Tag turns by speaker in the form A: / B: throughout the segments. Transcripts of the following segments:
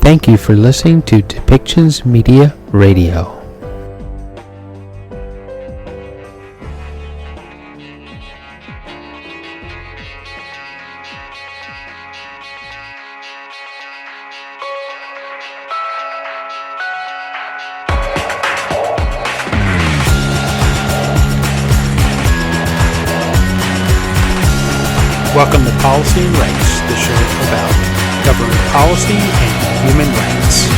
A: Thank you for listening to Depictions Media Radio. Welcome to Policy and Rights, the show about government policy and human rights.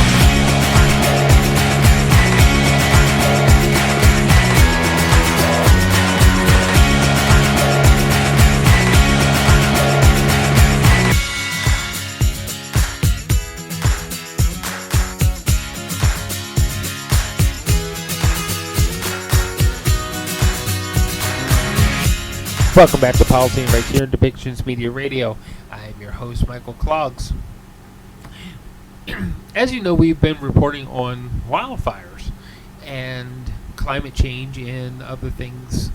A: Welcome back to Policy and Rights here in Depictions Media Radio. I am your host, Michael Clogs. As you know, we've been reporting on wildfires and climate change and other things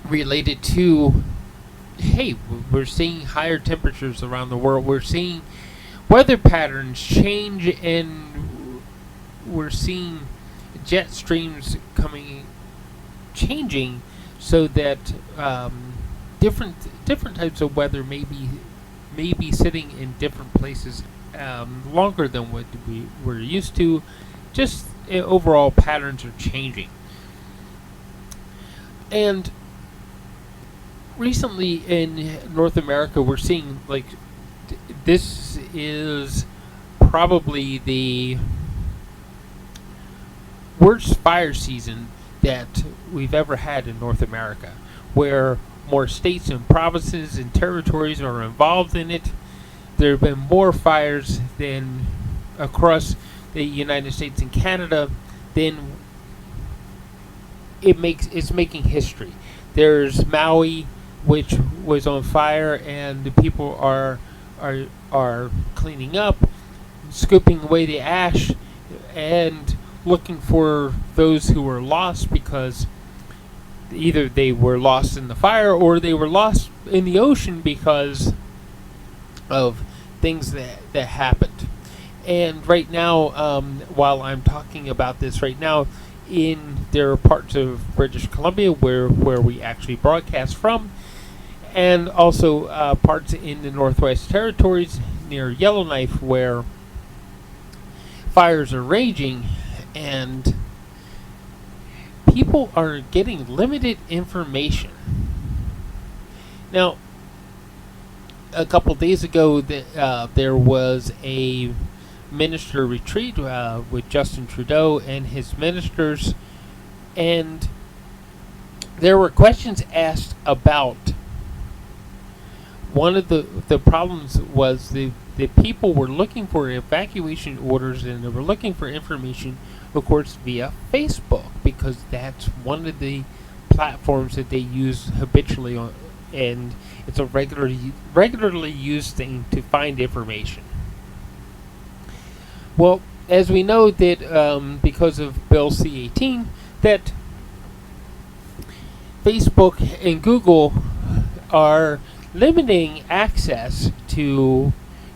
A: related to, hey, we're seeing higher temperatures around the world. We're seeing weather patterns change, and we're seeing jet streams changing, so that different types of weather may be sitting in different places longer than what we were used to. Just overall patterns are changing. And recently in North America, we're seeing this is probably the worst fire season that we've ever had in North America, where more states and provinces and territories are involved in it. There have been more fires than across the United States and Canada than it's making history. There's Maui, which was on fire, and the people are cleaning up, scooping away the ash, and looking for those who were lost, because either they were lost in the fire or they were lost in the ocean because of things that happened. And right now, while I'm talking about this right now, there are parts of British Columbia where we actually broadcast from, and also parts in the Northwest Territories near Yellowknife where fires are raging. And people are getting limited information. Now, a couple days ago, there was a minister retreat with Justin Trudeau and his ministers, and there were questions asked about. One of the problems was the people were looking for evacuation orders, and they were looking for information, of course, via Facebook, because that's one of the platforms that they use habitually on, and it's a regularly used thing to find information. Well, as we know that because of Bill C-18, that Facebook and Google are limiting access to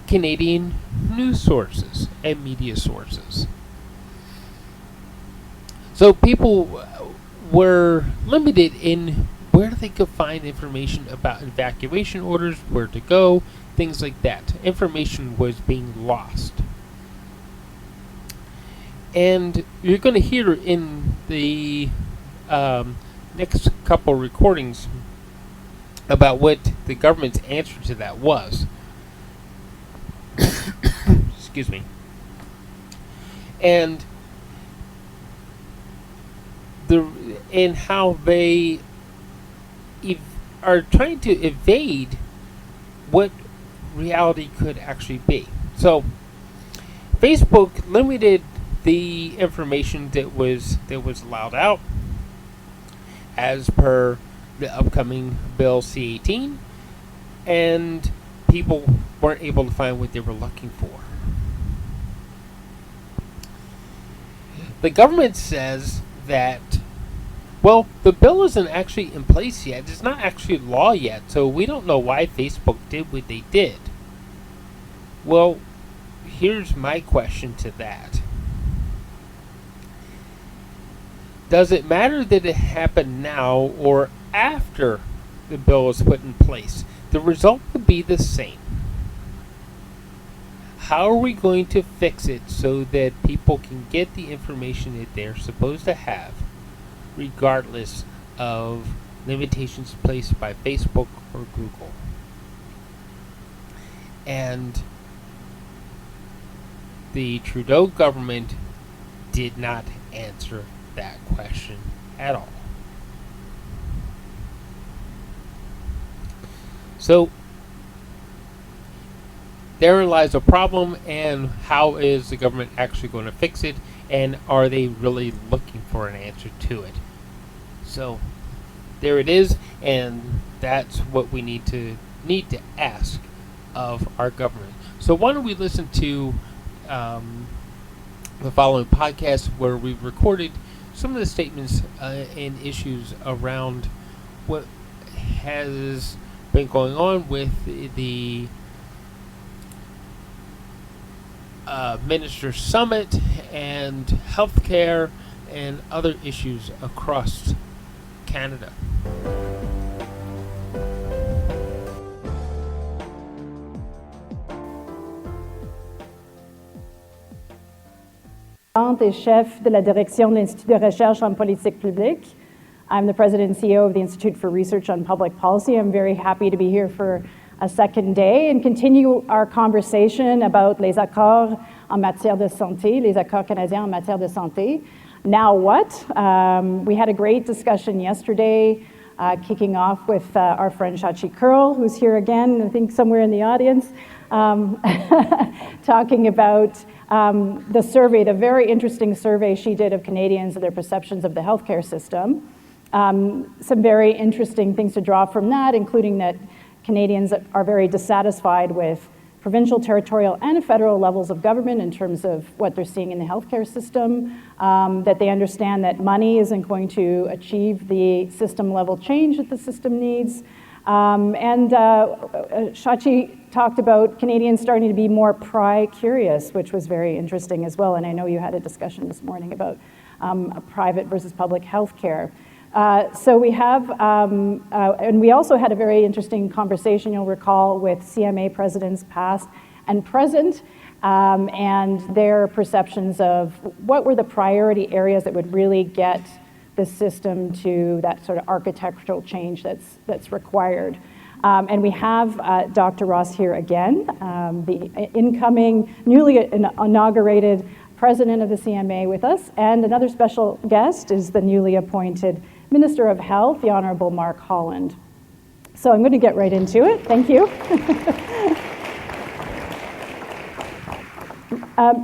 A: Canadian news sources and media sources. So people were limited in where they could find information about evacuation orders, where to go, things like that. Information was being lost. And you're going to hear in the next couple recordings about what the government's answer to that was. Excuse me. And how they are trying to evade what reality could actually be. So, Facebook limited the information that was allowed out as per the upcoming Bill C-18, and people weren't able to find what they were looking for. The government says that, well, the bill isn't actually in place yet. It's not actually law yet, so we don't know why Facebook did what they did. Well, here's my question to that. Does it matter that it happened now or after the bill was put in place? The result would be the same. How are we going to fix it so that people can get the information that they're supposed to have, regardless of limitations placed by Facebook or Google? And the Trudeau government did not answer that question at all. So therein lies a problem, and how is the government actually going to fix it, and are they really looking for an answer to it? So there it is, and that's what we need to ask of our government. So why don't we listen to the following podcast, where we've recorded some of the statements and issues around what has been going on with the Minister Summit and healthcare and other issues across Canada.
B: Et chef de la direction de l'Institut de recherche en politique publique. I'm the president and CEO of the Institute for Research on Public Policy. I'm very happy to be here for a second day and continue our conversation about les accords en matière de santé, les accords canadiens en matière de santé. Now what? We had a great discussion yesterday, kicking off with our friend Shachi Curl, who's here again, I think somewhere in the audience, talking about the survey, the very interesting survey she did of Canadians and their perceptions of the healthcare system. Some very interesting things to draw from that, including that Canadians are very dissatisfied with provincial, territorial, and federal levels of government in terms of what they're seeing in the healthcare system, that they understand that money isn't going to achieve the system level change that the system needs. Shachi talked about Canadians starting to be more curious, which was very interesting as well. And I know you had a discussion this morning about private versus public health care. So we have, and we also had a very interesting conversation, you'll recall, with CMA presidents past and present, and their perceptions of what were the priority areas that would really get the system to that sort of architectural change that's required. And we have Dr. Ross here again, the incoming, newly inaugurated president of the CMA with us, and another special guest is the newly appointed Minister of Health, the Honorable Mark Holland. So I'm going to get right into it. Thank you.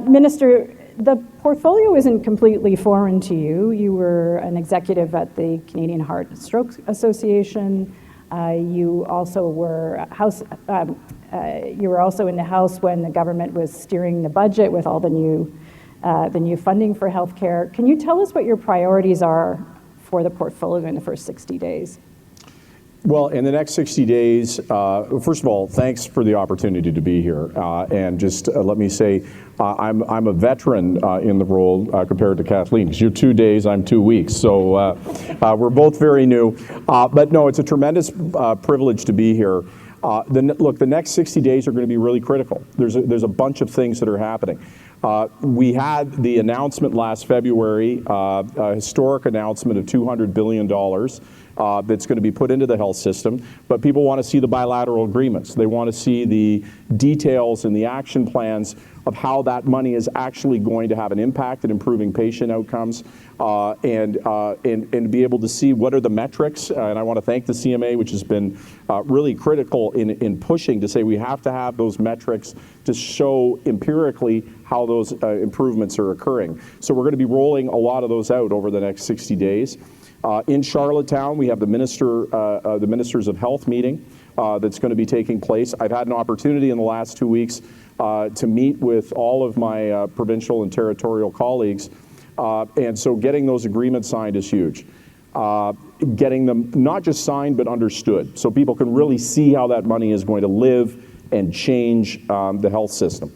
B: Minister, the portfolio isn't completely foreign to you. You were an executive at the Canadian Heart and Stroke Association. You also were you were also in the House when the government was steering the budget with all the new funding for healthcare. Can you tell us what your priorities are for the portfolio in the first 60 days?
C: Well, in the next 60 days, first of all, thanks for the opportunity to be here. And just let me say, I'm a veteran in the role compared to Kathleen, because you're 2 days, I'm 2 weeks. So we're both very new. But no, it's a tremendous privilege to be here. Look, the next 60 days are going to be really critical. There's a bunch of things that are happening. We had the announcement last February, a historic announcement of $200 billion that's going to be put into the health system, but people want to see the bilateral agreements. They want to see the details and the action plans of how that money is actually going to have an impact in improving patient outcomes, and be able to see what are the metrics. And I want to thank the CMA, which has been really critical in pushing to say we have to have those metrics to show empirically how those improvements are occurring. So we're going to be rolling a lot of those out over the next 60 days. In Charlottetown, we have the Ministers of Health meeting that's going to be taking place. I've had an opportunity in the last 2 weeks to meet with all of my provincial and territorial colleagues, and so getting those agreements signed is huge. Getting them not just signed but understood, so people can really see how that money is going to live and change the health system.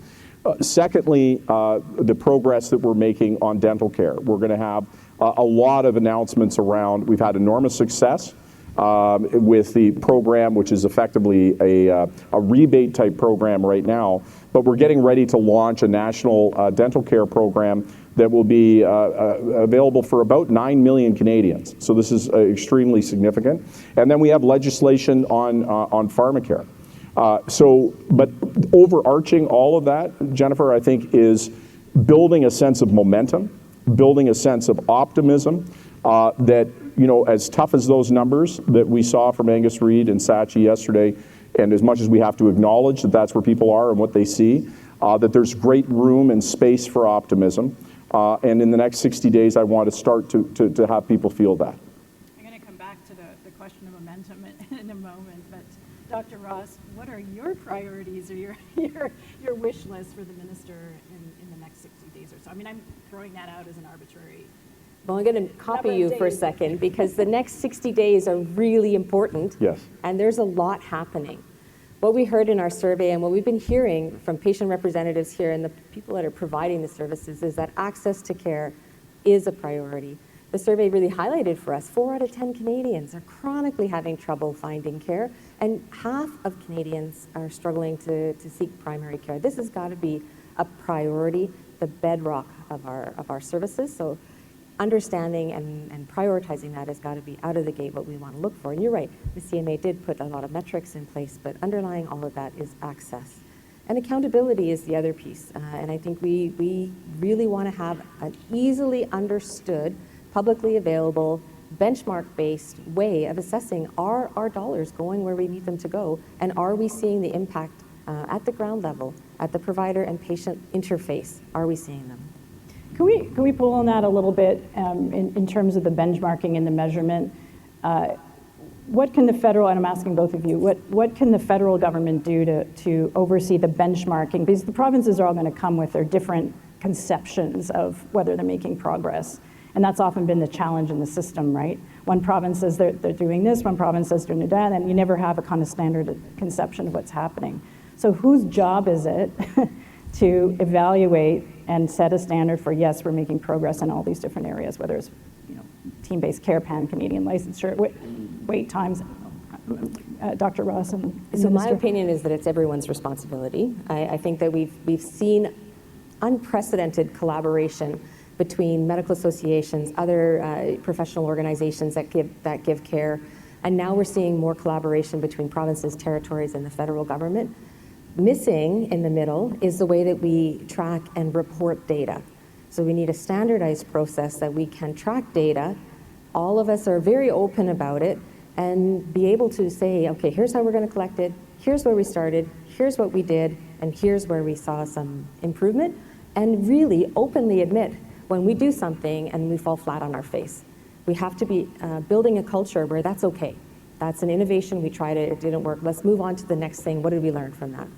C: Secondly, the progress that we're making on dental care. We're going to have a lot of announcements around. We've had enormous success with the program, which is effectively a rebate type program right now, but we're getting ready to launch a national dental care program that will be available for about 9 million Canadians. So this is extremely significant. And then we have legislation on pharmacare. But overarching all of that, Jennifer, I think is building a sense of momentum, building a sense of optimism, that, as tough as those numbers that we saw from Angus Reid and Saatchi yesterday, and as much as we have to acknowledge that that's where people are and what they see, that there's great room and space for optimism. And in the next 60 days, I want to start to have people feel that.
B: I'm going to come back to the question of momentum in a moment, but Dr. Ross, what are your priorities or your wish list for the minister in the next 60 days or so? I mean, I'm throwing that out as an arbitrary.
D: Well, I'm going to copy you for a second, because the next 60 days are really important.
C: Yes.
D: And there's a lot happening. What we heard in our survey and what we've been hearing from patient representatives here and the people that are providing the services is that access to care is a priority. The survey really highlighted for us 4 out of 10 Canadians are chronically having trouble finding care, and half of Canadians are struggling to seek primary care. This has got to be a priority, the bedrock of our services. So understanding and prioritizing that has got to be out of the gate what we want to look for. And you're right, the CMA did put a lot of metrics in place, but underlying all of that is access. And accountability is the other piece. And I think we really want to have an easily understood, publicly available, benchmark-based way of assessing, are our dollars going where we need them to go? And are we seeing the impact at the ground level, at the provider and patient interface? Are we seeing them?
B: Can we pull on that a little bit in terms of the benchmarking and the measurement? What can the federal, and I'm asking both of you, what can the federal government do to oversee the benchmarking? Because the provinces are all going to come with their different conceptions of whether they're making progress. And that's often been the challenge in the system, right? One province says they're doing this, one province says they're doing that, and you never have a kind of standard conception of what's happening. So whose job is it to evaluate and set a standard for, yes, we're making progress in all these different areas, whether it's team-based care, pan-Canadian licensure, wait times, Dr. Ross and
D: So my opinion is that it's everyone's responsibility. I think that we've seen unprecedented collaboration between medical associations, other professional organizations that give care, and now we're seeing more collaboration between provinces, territories, and the federal government. Missing in the middle is the way that we track and report data. So we need a standardized process that we can track data. All of us are very open about it and be able to say, okay, here's how we're going to collect it, here's where we started, here's what we did, and here's where we saw some improvement, and really openly admit when we do something and we fall flat on our face. We have to be building a culture where that's okay. That's an innovation, we tried it, it didn't work, let's move on to the next thing. What did we learn from that?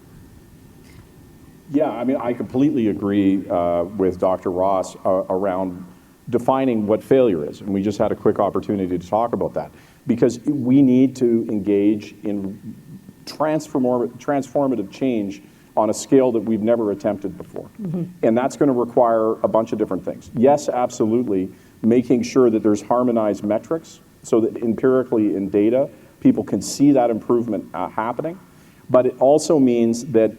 C: Yeah, I mean, I completely agree with Dr. Ross around defining what failure is. And we just had a quick opportunity to talk about that, because we need to engage in transformative change on a scale that we've never attempted before. Mm-hmm. And that's going to require a bunch of different things. Yes, absolutely, making sure that there's harmonized metrics so that empirically in data, people can see that improvement happening. But it also means that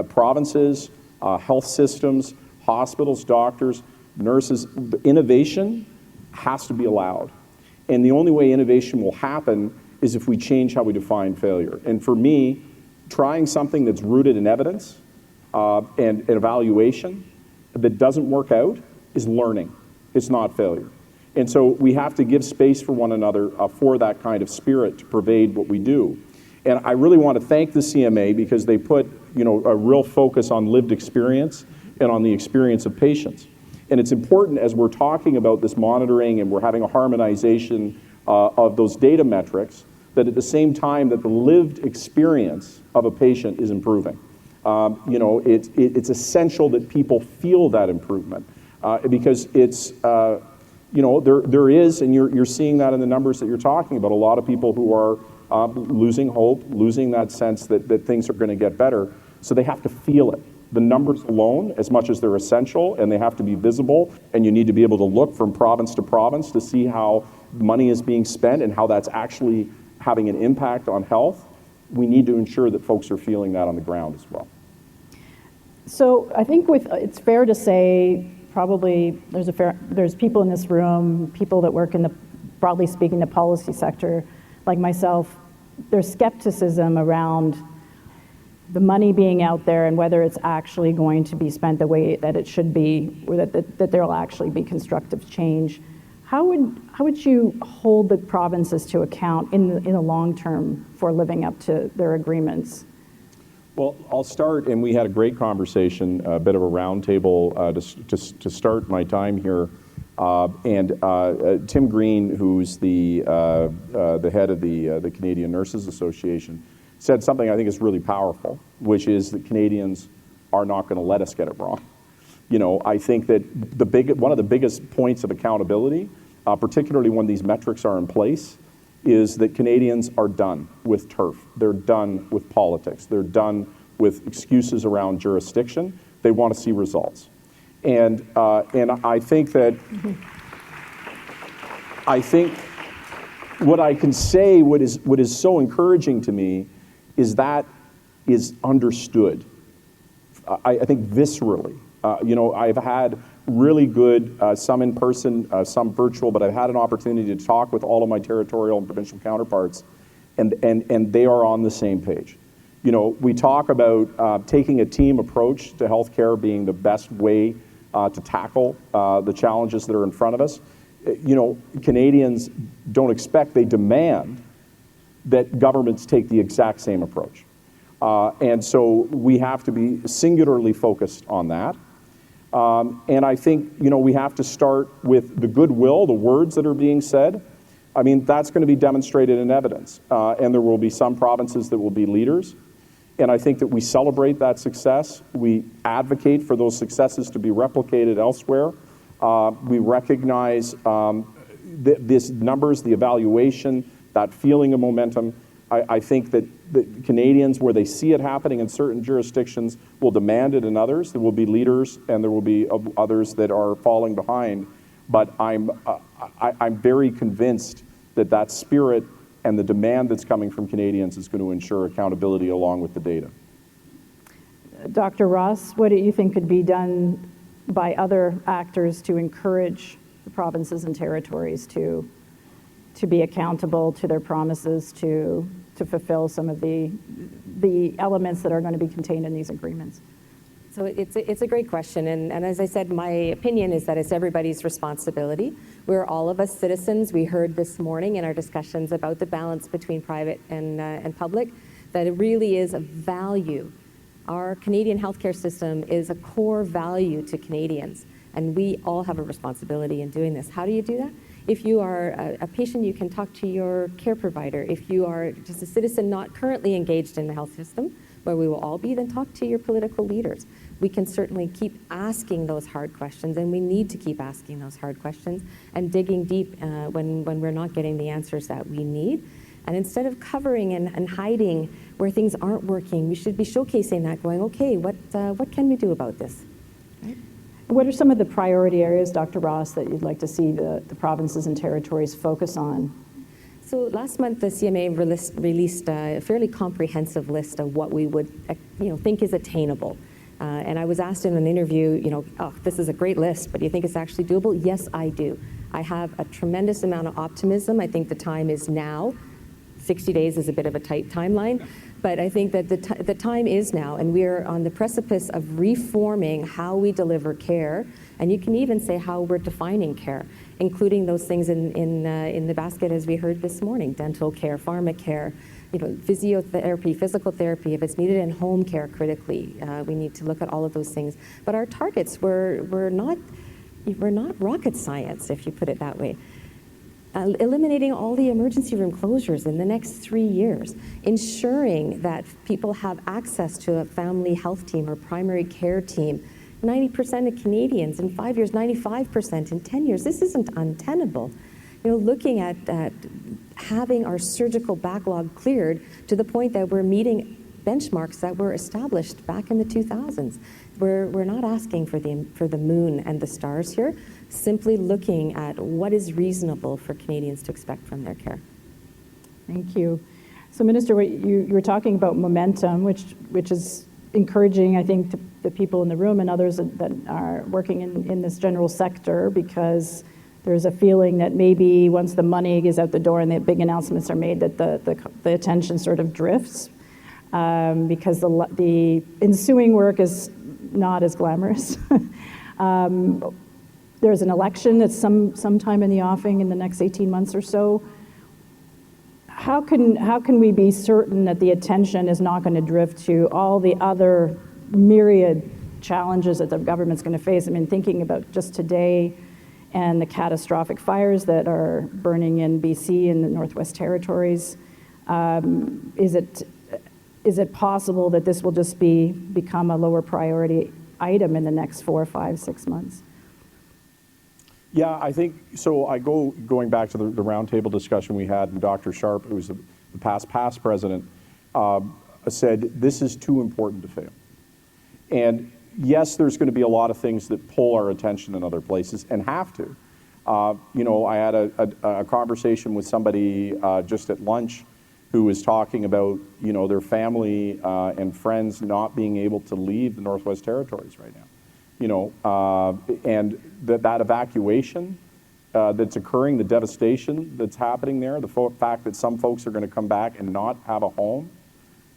C: provinces, health systems, hospitals, doctors, nurses, innovation has to be allowed. And the only way innovation will happen is if we change how we define failure. And for me, trying something that's rooted in evidence and evaluation that doesn't work out is learning. It's not failure. And so we have to give space for one another for that kind of spirit to pervade what we do. And I really want to thank the CMA because they put, a real focus on lived experience and on the experience of patients. And it's important as we're talking about this monitoring and we're having a harmonization of those data metrics, that at the same time that the lived experience of a patient is improving. It's essential that people feel that improvement because it's, there is, and you're seeing that in the numbers that you're talking about, a lot of people who are losing hope, losing that sense that things are going to get better. So they have to feel it. The numbers alone, as much as they're essential and they have to be visible, and you need to be able to look from province to province to see how money is being spent and how that's actually having an impact on health, we need to ensure that folks are feeling that on the ground as well.
B: So I think it's fair to say probably there's people in this room, people that work in the, broadly speaking, the policy sector, like myself, there's skepticism around the money being out there and whether it's actually going to be spent the way that it should be, or that there will actually be constructive change. How would you hold the provinces to account in the long term for living up to their agreements?
C: Well, I'll start, and we had a great conversation, a bit of a roundtable to start my time here. Tim Green, who's the head of the Canadian Nurses Association, said something I think is really powerful, which is that Canadians are not going to let us get it wrong. You know, I think that one of the biggest points of accountability, particularly when these metrics are in place, is that Canadians are done with turf. They're done with politics. They're done with excuses around jurisdiction. They want to see results. And I think that, what I can say, what is so encouraging to me is that is understood. I think viscerally. You know, I've had really good, some in person, some virtual, but I've had an opportunity to talk with all of my territorial and provincial counterparts, and they are on the same page. You know, we talk about taking a team approach to healthcare being the best way to tackle the challenges that are in front of us. You know, Canadians don't expect, they demand that governments take the exact same approach. And so we have to be singularly focused on that. And I think, you know, we have to start with the goodwill, the words that are being said. I mean, that's going to be demonstrated in evidence. And there will be some provinces that will be leaders. And I think that we celebrate that success. We advocate for those successes to be replicated elsewhere. We recognize these numbers, the evaluation, that feeling of momentum. I think that the Canadians, where they see it happening in certain jurisdictions, will demand it in others. There will be leaders, and there will be others that are falling behind. But I'm very convinced that that spirit and the demand that's coming from Canadians is going to ensure accountability along with the data.
B: Dr. Ross, what do you think could be done by other actors to encourage the provinces and territories to be accountable to their promises, to fulfill some of the elements that are going to be contained in these agreements?
D: So it's a great question, and as I said, my opinion is that it's everybody's responsibility. We're all of us citizens. We heard this morning in our discussions about the balance between private and public, that it really is a value. Our Canadian healthcare system is a core value to Canadians, and we all have a responsibility in doing this. How do you do that? If you are a patient, you can talk to your care provider. If you are just a citizen not currently engaged in the health system, where we will all be, then talk to your political leaders. We can certainly keep asking those hard questions, and we need to keep asking those hard questions and digging deep when we're not getting the answers that we need. And instead of covering and hiding where things aren't working, we should be showcasing that, going, okay, what can we do about this? Right?
B: What are some of the priority areas, Dr. Ross, that you'd like to see the provinces and territories focus on?
D: So last month, the CMA released a fairly comprehensive list of what we would think is attainable. And I was asked in an interview, oh, this is a great list, but do you think it's actually doable? Yes, I do. I have a tremendous amount of optimism. I think the time is now. 60 days is a bit of a tight timeline, but I think that the time is now, and we're on the precipice of reforming how we deliver care, and you can even say how we're defining care, including those things in the basket as we heard this morning: dental care, pharma care, physiotherapy, physical therapy, if it's needed in home care critically. We need to look at all of those things. But our targets were not rocket science, if you put it that way. Eliminating all the emergency room closures in the next 3 years, ensuring that people have access to a family health team or primary care team. 90% of Canadians in 5 years, 95% in 10 years. This isn't untenable. Looking at having our surgical backlog cleared to the point that we're meeting benchmarks that were established back in the 2000s. We're not asking for the moon and the stars here, simply looking at what is reasonable for Canadians to expect from their care.
B: Thank you. So, Minister, you were talking about momentum, which is encouraging, I think, to the people in the room and others that are working in this general sector, because there's a feeling that maybe once the money is out the door and the big announcements are made, that the attention sort of drifts, because the ensuing work is not as glamorous. There's an election that's sometime in the offing in the next 18 months or so. How can we be certain that the attention is not going to drift to all the other myriad challenges that the government's going to face? I mean, thinking about just today and the catastrophic fires that are burning in BC and the Northwest Territories, is it possible that this will just become a lower priority item in the next 4, 5, 6 months?
C: Yeah, I think so. Going back to the roundtable discussion we had, and Dr. Sharp, who was the past president, said this is too important to fail. And yes, there's going to be a lot of things that pull our attention in other places and have to. I had a conversation with somebody just at lunch who was talking about their family and friends not being able to leave the Northwest Territories right now. And that evacuation that's occurring, the devastation that's happening there, the fact that some folks are going to come back and not have a home,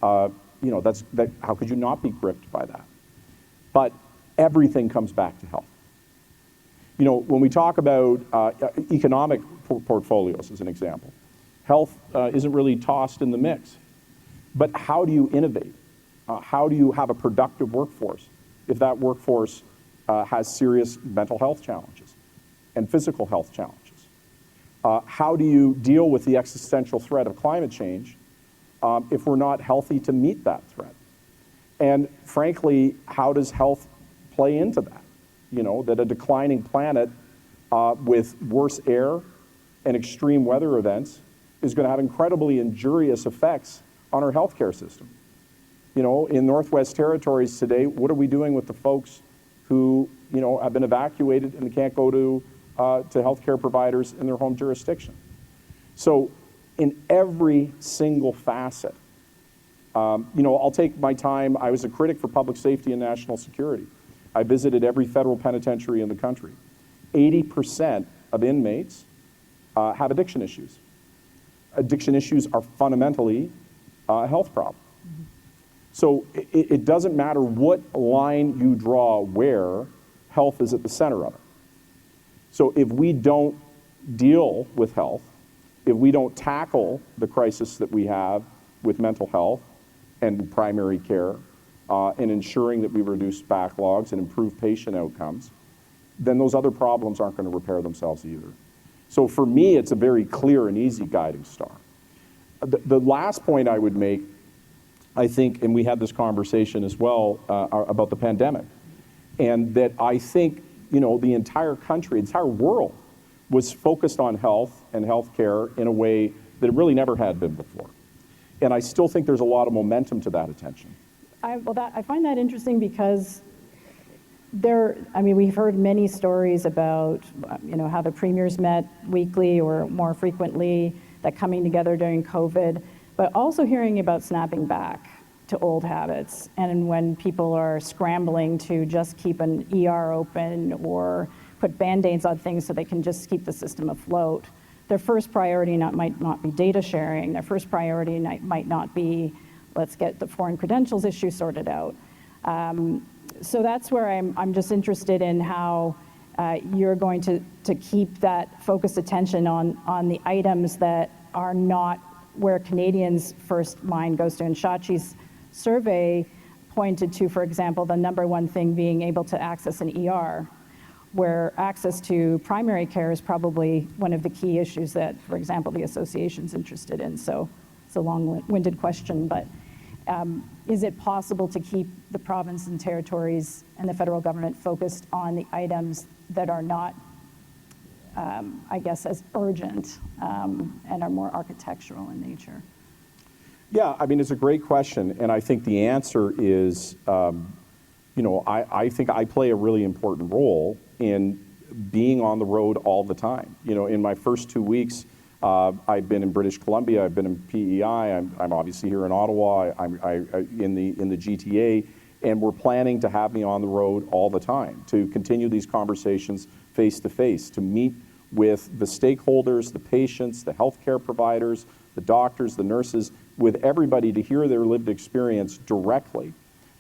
C: how could you not be gripped by that? But everything comes back to health. When we talk about economic portfolios, as an example, health isn't really tossed in the mix. But how do you innovate? How do you have a productive workforce if that workforce has serious mental health challenges and physical health challenges? How do you deal with the existential threat of climate change if we're not healthy to meet that threat? And frankly, how does health play into that? That a declining planet with worse air and extreme weather events is going to have incredibly injurious effects on our healthcare system. In Northwest Territories today, what are we doing with the folks who, have been evacuated and can't go to healthcare providers in their home jurisdiction? So in every single facet, I'll take my time. I was a critic for public safety and national security. I visited every federal penitentiary in the country. 80% of inmates have addiction issues. Addiction issues are fundamentally a health problem. Mm-hmm. So it doesn't matter what line you draw where, health is at the center of it. So if we don't deal with health, if we don't tackle the crisis that we have with mental health and primary care, and ensuring that we reduce backlogs and improve patient outcomes, then those other problems aren't going to repair themselves either. So for me, it's a very clear and easy guiding star. The last point I would make, I think, and we had this conversation as well about the pandemic, and that I think, the entire country, the entire world was focused on health and healthcare in a way that it really never had been before. And I still think there's a lot of momentum to that attention.
B: I find that interesting because we've heard many stories about, how the premiers met weekly or more frequently, that coming together during COVID, but also hearing about snapping back to old habits, and when people are scrambling to just keep an ER open or put Band-Aids on things so they can just keep the system afloat. Their first priority might not be data sharing. Their first priority might not be, let's get the foreign credentials issue sorted out. So that's where I'm just interested in how you're going to keep that focused attention on the items that are not where Canadians' first mind goes to. And Shachi's survey pointed to, for example, the number one thing being able to access an ER, where access to primary care is probably one of the key issues that, for example, the association's interested in. So it's a long-winded question, but is it possible to keep the province and territories and the federal government focused on the items that are not, as urgent and are more architectural in nature?
C: Yeah, I mean, it's a great question, and I think the answer is, I think I play a really important role in being on the road all the time. In my first 2 weeks, I've been in British Columbia, I've been in PEI, I'm obviously here in Ottawa, I'm in the GTA, and we're planning to have me on the road all the time to continue these conversations face to face, to meet with the stakeholders, the patients, the healthcare providers, the doctors, the nurses, with everybody to hear their lived experience directly.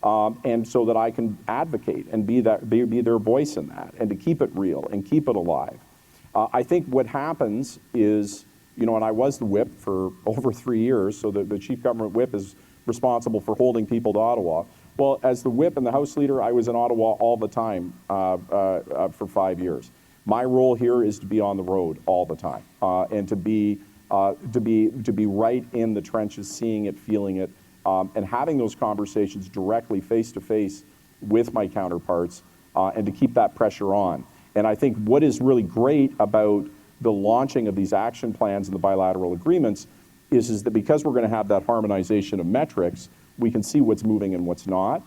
C: And so that I can advocate and be their voice in that, and to keep it real and keep it alive. I think what happens is, and I was the whip for over 3 years, so the chief government whip is responsible for holding people to Ottawa. Well, as the whip and the House leader, I was in Ottawa all the time for 5 years. My role here is to be on the road all the time, and to be right in the trenches, seeing it, feeling it, and having those conversations directly, face to face, with my counterparts, and to keep that pressure on. And I think what is really great about the launching of these action plans and the bilateral agreements is that because we're going to have that harmonization of metrics, we can see what's moving and what's not.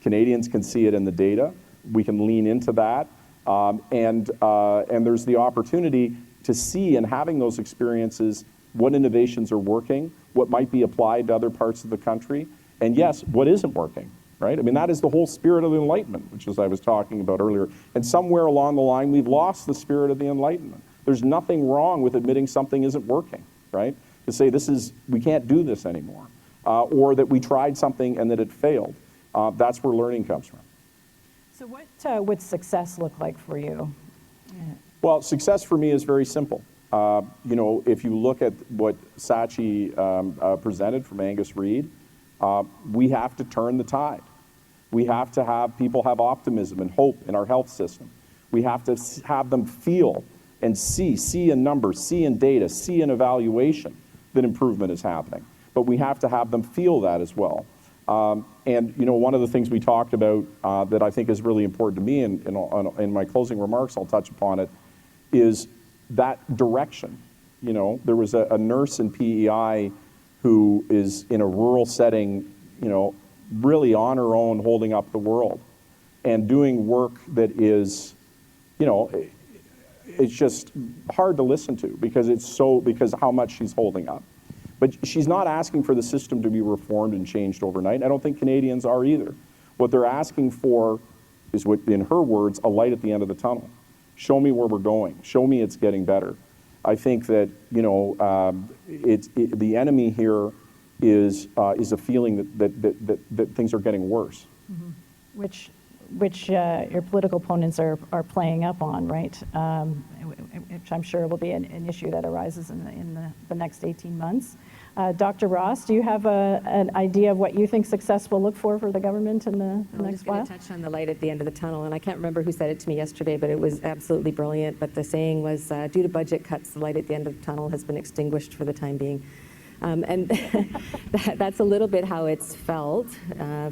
C: Canadians can see it in the data. We can lean into that. And there's the opportunity to see, in having those experiences, what innovations are working, what might be applied to other parts of the country, and yes, what isn't working, right? I mean, that is the whole spirit of the Enlightenment, which, as I was talking about earlier. And somewhere along the line, we've lost the spirit of the Enlightenment. There's nothing wrong with admitting something isn't working, right? To say we can't do this anymore, or that we tried something and that it failed. That's where learning comes from.
B: So what would success look like for you?
C: Well, success for me is very simple. If you look at what Sachi presented from Angus Reid, we have to turn the tide. We have to have people have optimism and hope in our health system. We have to have them feel and see in numbers, see in data, see in evaluation that improvement is happening. But we have to have them feel that as well. And one of the things we talked about that I think is really important to me, and in my closing remarks I'll touch upon it, is that direction. There was a nurse in PEI who is in a rural setting, really on her own, holding up the world and doing work that is, it's just hard to listen to because how much she's holding up. But she's not asking for the system to be reformed and changed overnight. I don't think Canadians are either. What they're asking for is, what, in her words, a light at the end of the tunnel. Show me where we're going. Show me it's getting better. I think that the enemy here is a feeling that things are getting worse.
B: Mm-hmm. Which your political opponents are playing up on, right? Which I'm sure will be an issue that arises in the next 18 months. Dr. Ross, do you have an idea of what you think success will look for the government in the next while?
D: I'm just going to touch on the light at the end of the tunnel, and I can't remember who said it to me yesterday, but it was absolutely brilliant. But the saying was, due to budget cuts, the light at the end of the tunnel has been extinguished for the time being. And that's a little bit how it's felt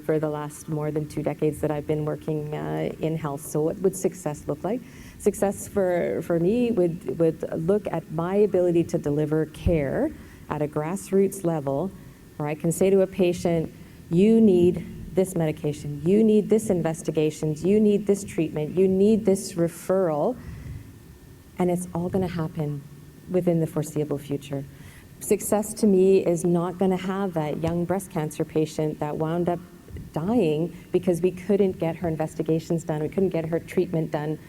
D: for the last more than 2 decades that I've been working in health. So what would success look like? Success for me would look at my ability to deliver care at a grassroots level, where I can say to a patient, you need this medication, you need this investigation, you need this treatment, you need this referral, and it's all going to happen within the foreseeable future. Success to me is not going to have that young breast cancer patient that wound up dying because we couldn't get her investigations done, we couldn't get her treatment done.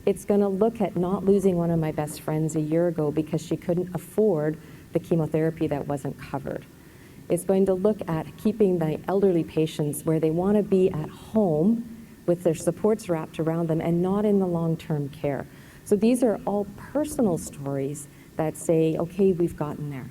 D: It's going to look at not losing one of my best friends a year ago because she couldn't afford the chemotherapy that wasn't covered. It's going to look at keeping the elderly patients where they want to be at home with their supports wrapped around them and not in the long-term care. So these are all personal stories that say, okay, we've gotten there.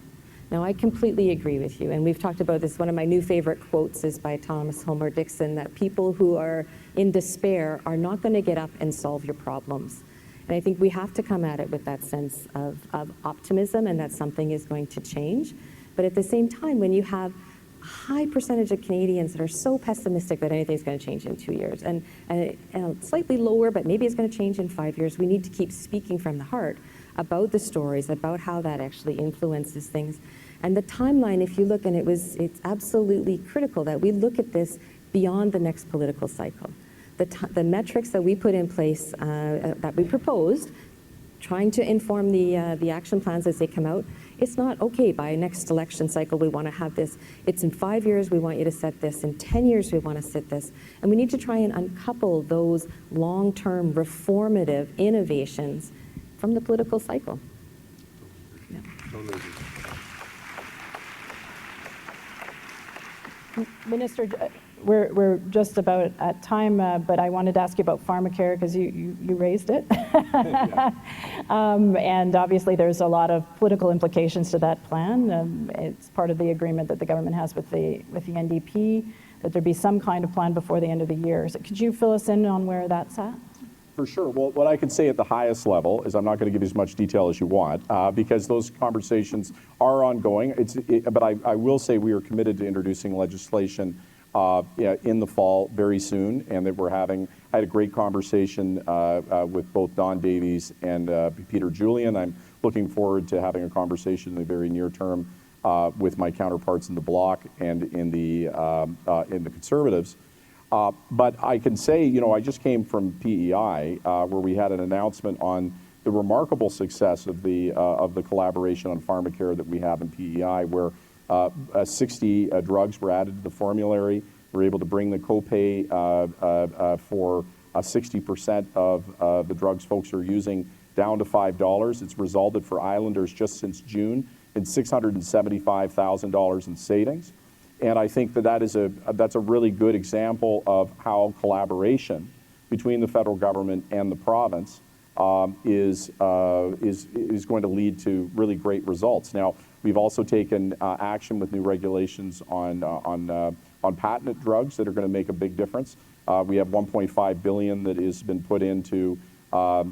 D: Now, I completely agree with you, and we've talked about this. One of my new favorite quotes is by Thomas Homer Dixon, that people who are in despair are not going to get up and solve your problems. And I think we have to come at it with that sense of optimism, and that something is going to change. But at the same time, when you have a high percentage of Canadians that are so pessimistic that anything's going to change in 2 years, and slightly lower, but maybe it's going to change in 5 years, we need to keep speaking from the heart about the stories, about how that actually influences things. And the timeline, if you look, and it's absolutely critical that we look at this beyond the next political cycle. The metrics that we put in place, that we proposed, trying to inform the action plans as they come out, it's not, okay, by next election cycle we want to have this. It's in 5 years we want you to set this. In 10 years we want to set this. And we need to try and uncouple those long-term reformative innovations from the political cycle. Yeah.
B: Minister, we're just about at time, but I wanted to ask you about pharmacare because you raised it. And obviously there's a lot of political implications to that plan. It's part of the agreement that the government has with the NDP, that there be some kind of plan before the end of the year. So could you fill us in on where that's at?
C: For sure. Well, what I can say at the highest level is I'm not going to give you as much detail as you want because those conversations are ongoing. But I will say we are committed to introducing legislation in the fall very soon, and that I had a great conversation with both Don Davies and Peter Julian. I'm looking forward to having a conversation in the very near term with my counterparts in the Bloc and in the Conservatives. But I can say, I just came from PEI, where we had an announcement on the remarkable success of the collaboration on pharmacare that we have in PEI, where 60 drugs were added to the formulary. We're able to bring the copay for 60% of the drugs folks are using down to $5. It's resulted for Islanders just since June in $675,000 in savings. And I think that's a really good example of how collaboration between the federal government and the province is going to lead to really great results. Now, we've also taken action with new regulations on patented drugs that are going to make a big difference. We have $1.5 billion that has been put into the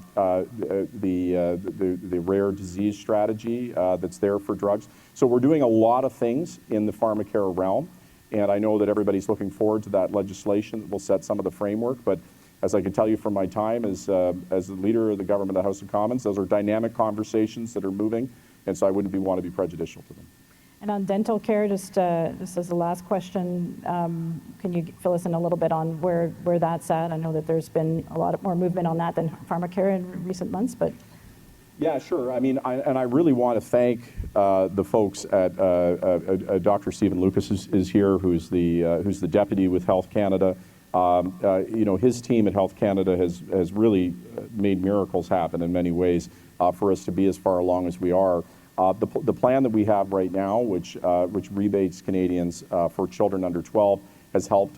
C: rare disease strategy that's there for drugs. So we're doing a lot of things in the pharmacare realm, and I know that everybody's looking forward to that legislation that will set some of the framework. But as I can tell you from my time as the leader of the government of the House of Commons, those are dynamic conversations that are moving, and so I wouldn't want to be prejudicial to them.
B: And on dental care, just as the last question, can you fill us in a little bit on where that's at? I know that there's been a lot more movement on that than pharmacare in recent months, but.
C: Yeah, sure. I mean, I really want to thank the folks at Dr. Stephen Lucas is here, who's the deputy with Health Canada. His team at Health Canada has really made miracles happen in many ways for us to be as far along as we are. The plan that we have right now, which rebates Canadians for children under 12, has helped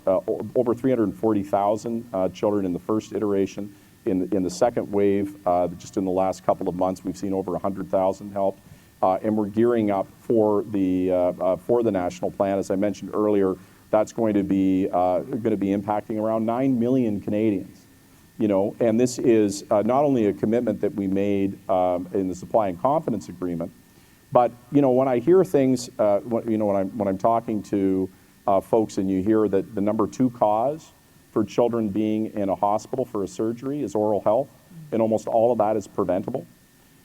C: over 340,000 children in the first iteration. In the second wave, just in the last couple of months, we've seen over 100,000 helped, and we're gearing up for the national plan. As I mentioned earlier, that's going to be impacting around 9 million Canadians. And this is not only a commitment that we made in the Supply and Confidence Agreement, but when I hear things, when I'm talking to folks, and you hear that the number 2 cause for children being in a hospital for a surgery is oral health, and almost all of that is preventable.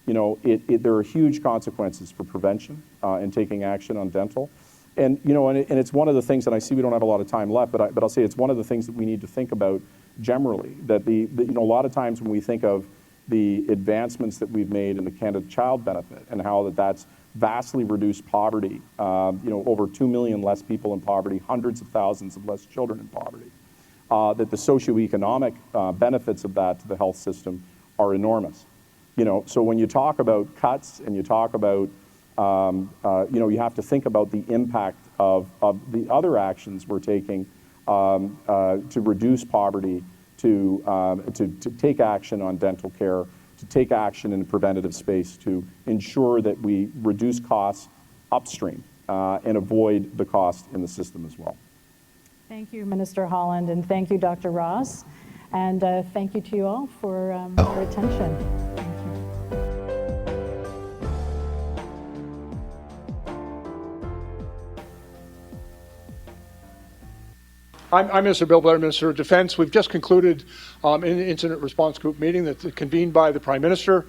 C: There are huge consequences for prevention and taking action on dental. And it's one of the things, and I see we don't have a lot of time left, but I'll say it's one of the things that we need to think about generally. That a lot of times when we think of the advancements that we've made in the Canada Child Benefit and how that's vastly reduced poverty, over 2 million less people in poverty, hundreds of thousands of less children in poverty. That the socioeconomic benefits of that to the health system are enormous. So when you talk about cuts and you talk about, you have to think about the impact of the other actions we're taking to reduce poverty, to take action on dental care, to take action in the preventative space, to ensure that we reduce costs upstream and avoid the cost in the system as well.
B: Thank you, Minister Holland, and thank you, Dr. Ross, and thank you to you all for your attention.
E: I'm Minister Bill Blair, Minister of Defense. We've just concluded an incident response group meeting that's convened by the Prime Minister.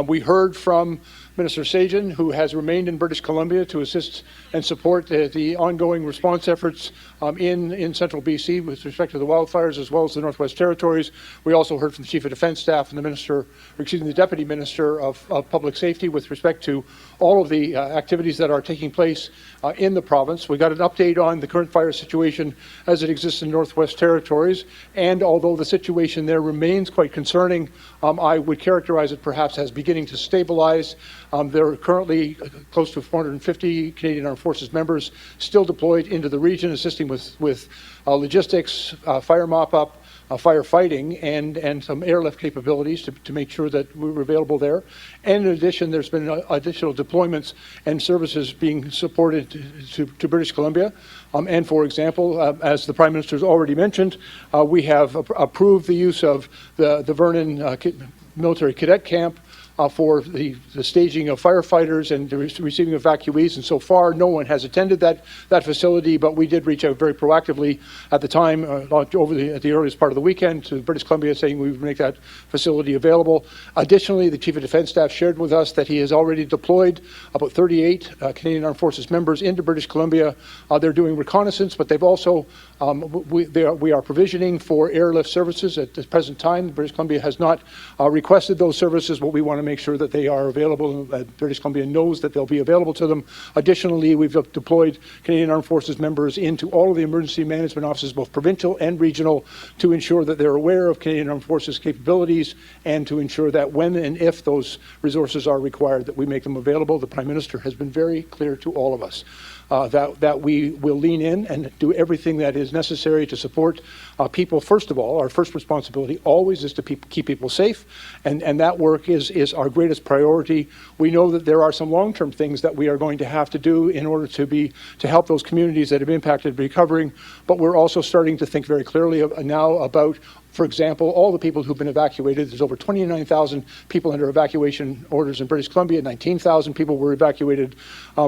E: We heard from Minister St-Onge, who has remained in British Columbia to assist and support the ongoing response efforts in central BC with respect to the wildfires, as well as the Northwest Territories. We also heard from the Chief of Defence Staff and the Deputy Minister of Public Safety with respect to all of the activities that are taking place in the province. We got an update on the current fire situation as it exists in Northwest Territories, and although the situation there remains quite concerning, I would characterize it perhaps as beginning to stabilize. There are currently close to 450 Canadian Armed Forces members still deployed into the region, assisting with logistics, fire mop-up, firefighting, and some airlift capabilities to make sure that we're available there. And in addition, there's been additional deployments and services being supported to British Columbia. And for example, as the Prime Minister has already mentioned, we have approved the use of the Vernon Military Cadet Camp for the staging of firefighters and the receiving evacuees, and so far no one has attended that facility, but we did reach out very proactively at the time, at the earliest part of the weekend, to British Columbia, saying we would make that facility available. Additionally, the Chief of Defence Staff shared with us that he has already deployed about 38 Canadian Armed Forces members into British Columbia. They're doing reconnaissance, but they've also, we are provisioning for airlift services at the present time. British Columbia has not requested those services, but we want to make sure that they are available, that British Columbia knows that they'll be available to them. Additionally, we've deployed Canadian Armed Forces members into all of the emergency management offices, both provincial and regional, to ensure that they're aware of Canadian Armed Forces capabilities and to ensure that when and if those resources are required, that we make them available. The Prime Minister has been very clear to all of us that we will lean in and do everything that is necessary to support people. First of all, our first responsibility always is to keep people safe, and that work is our greatest priority. We know that there are some long-term things that we are going to have to do in order to help those communities that have impacted recovering, but we're also starting to think very clearly now about, for example, all the people who've been evacuated. There's over 29,000 people under evacuation orders in British Columbia. 19,000 people were evacuated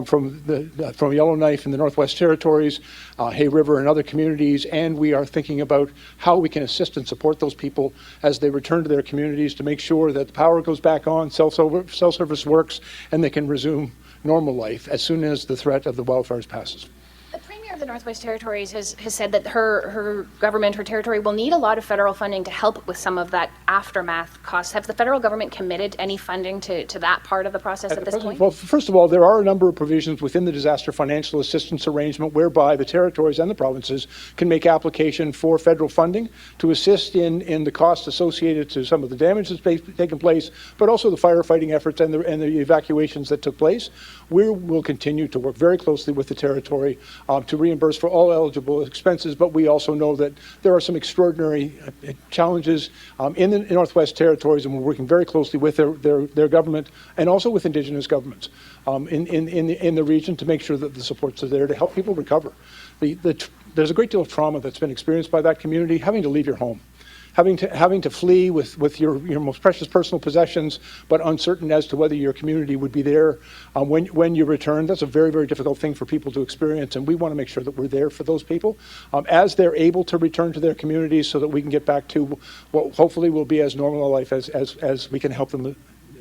E: from Yellowknife in the Northwest Territories, Hay River and other communities, and we are thinking about how we can assist and support those people as they return to their communities to make sure that the power goes back on, cell service works, and they can resume normal life as soon as the threat of the wildfires passes.
F: The Premier of the Northwest Territories has said that her government, her territory, will need a lot of federal funding to help with some of that aftermath costs. Has the federal government committed any funding to that part of the process at this point?
E: Well, first of all, there are a number of provisions within the disaster financial assistance arrangement whereby the territories and the provinces can make application for federal funding to assist in the costs associated to some of the damage that's taken place, but also the firefighting efforts and the evacuations that took place. We will continue to work very closely with the territory to reimburse for all eligible expenses, but we also know that there are some extraordinary challenges in the Northwest Territories, and we're working very closely with their government and also with Indigenous governments in the region to make sure that the supports are there to help people recover. There's a great deal of trauma that's been experienced by that community, having to leave your home, having to flee with your most precious personal possessions, but uncertain as to whether your community would be there when you return. That's a very, very difficult thing for people to experience, and we want to make sure that we're there for those people as they're able to return to their communities, so that we can get back to what hopefully will be as normal a life as we can help them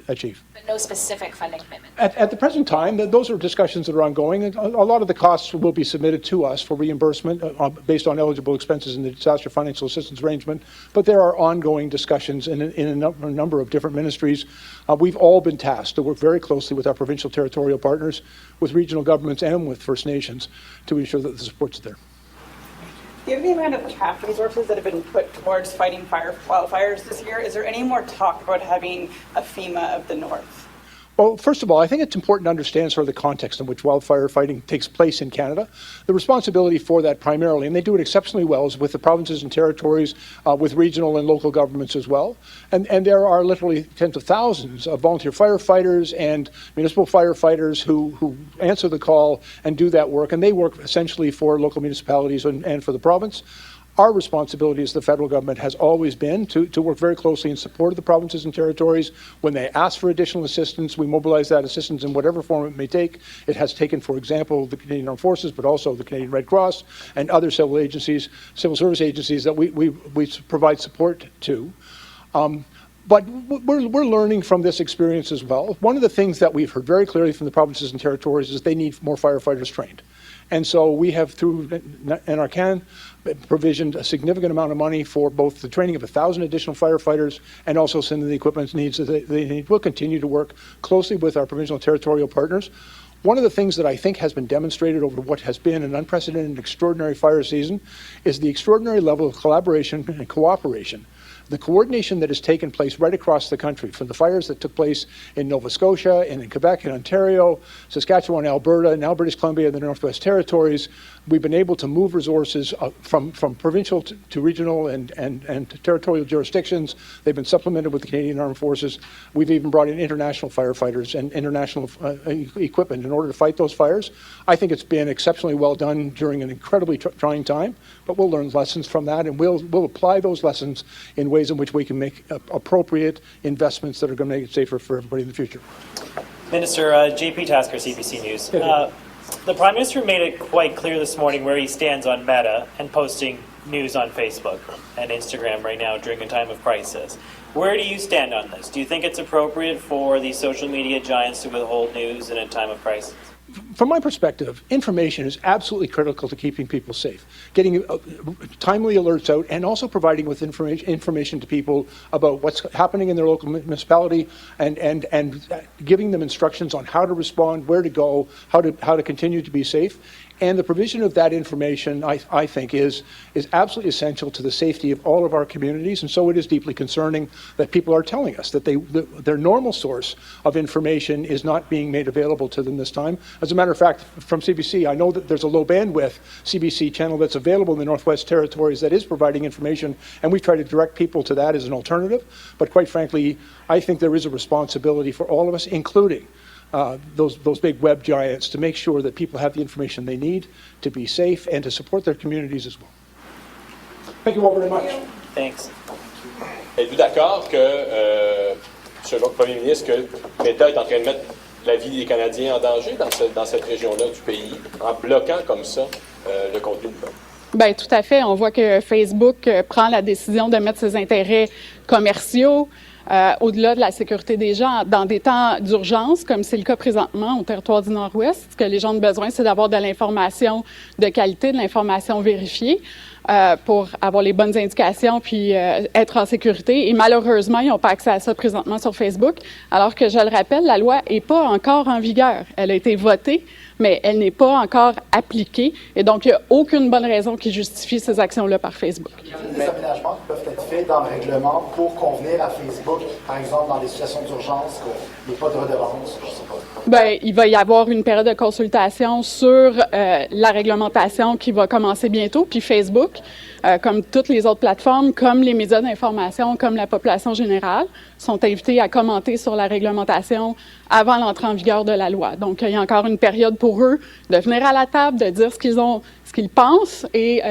E: achieve.
F: But no specific funding commitment?
E: At the present time, those are discussions that are ongoing. A lot of the costs will be submitted to us for reimbursement based on eligible expenses in the disaster financial assistance arrangement, but there are ongoing discussions in a number of different ministries. We've all been tasked to work very closely with our provincial territorial partners, with regional governments and with First Nations to ensure that the support's there.
G: Given the amount of cash resources that have been put towards fighting wildfires this year, is there any more talk about having a FEMA of the North?
E: Well, first of all, I think it's important to understand sort of the context in which wildfire fighting takes place in Canada. The responsibility for that primarily, and they do it exceptionally well, is with the provinces and territories, with regional and local governments as well. And there are literally tens of thousands of volunteer firefighters and municipal firefighters who answer the call and do that work, and they work essentially for local municipalities and for the province. Our responsibility as the federal government has always been to work very closely in support of the provinces and territories. When they ask for additional assistance, we mobilize that assistance in whatever form it may take. It has taken, for example, the Canadian Armed Forces, but also the Canadian Red Cross and other civil service agencies that we provide support to. But we're learning from this experience as well. One of the things that we've heard very clearly from the provinces and territories is they need more firefighters trained. And so we have, through NRCan, provisioned a significant amount of money for both the training of 1,000 additional firefighters and also some of the equipment needs that they need. We'll continue to work closely with our provincial and territorial partners. One of the things that I think has been demonstrated over what has been an unprecedented and extraordinary fire season is the extraordinary level of collaboration and cooperation. The coordination that has taken place right across the country, from the fires that took place in Nova Scotia and in Quebec and Ontario, Saskatchewan, Alberta, and now British Columbia and the Northwest Territories, we've been able to move resources from provincial to regional and territorial jurisdictions. They've been supplemented with the Canadian Armed Forces. We've even brought in international firefighters and international equipment in order to fight those fires. I think it's been exceptionally well done during an incredibly trying time, but we'll learn lessons from that, and we'll apply those lessons in ways in which we can make appropriate investments that are going to make it safer for everybody in the future.
H: Minister, JP Tasker, CBC News. The Prime Minister made it quite clear this morning where he stands on Meta and posting news on Facebook and Instagram right now during a time of crisis. Where do you stand on this? Do you think it's appropriate for these social media giants to withhold news in a time of crisis?
E: From my perspective, information is absolutely critical to keeping people safe. Getting timely alerts out and also providing with information to people about what's happening in their local municipality and giving them instructions on how to respond, where to go, how to continue to be safe. And the provision of that information, I think, is absolutely essential to the safety of all of our communities. And so it is deeply concerning that people are telling us that their normal source of information is not being made available to them this time. As a matter of fact, from CBC, I know that there's a low bandwidth CBC channel that's available in the Northwest Territories that is providing information, and we try to direct people to that as an alternative. But quite frankly, I think there is a responsibility for all of us, including those big web giants, to make sure that people have the information they need to be safe and to support their communities as well. Thank you all very much.
H: Thanks.
I: Êtes-vous d'accord que, selon le Premier ministre, que l'État est en train de mettre la vie des Canadiens en danger dans cette région-là du pays, en bloquant comme ça le contenu du peuple?
J: Bien, tout à fait. On voit que Facebook prend la décision de mettre ses intérêts commerciaux au-delà de la sécurité des gens dans des temps d'urgence, comme c'est le cas présentement au territoire du Nord-Ouest. Ce que les gens ont besoin, c'est d'avoir de l'information de qualité, de l'information vérifiée pour avoir les bonnes indications puis être en sécurité. Et malheureusement, ils n'ont pas accès à ça présentement sur Facebook, alors que, je le rappelle, la loi n'est pas encore en vigueur. Elle a été votée, mais elle n'est pas encore appliquée. Et donc, il n'y a aucune bonne raison qui justifie ces actions-là par Facebook.
K: Il y a des aménagements qui peuvent être faits dans le règlement pour convenir à Facebook, par exemple dans des situations d'urgence, qu'il n'y ait pas de redevance, je ne sais pas.
J: Bien, il va y avoir une période de consultation sur la réglementation qui va commencer bientôt, puis Facebook, comme toutes les autres plateformes, comme les médias d'information, comme la population générale, sont invités à commenter sur la réglementation avant l'entrée en vigueur de la loi. Donc, il y a encore une période pour eux de venir à la table, de dire ce qu'ils pensent et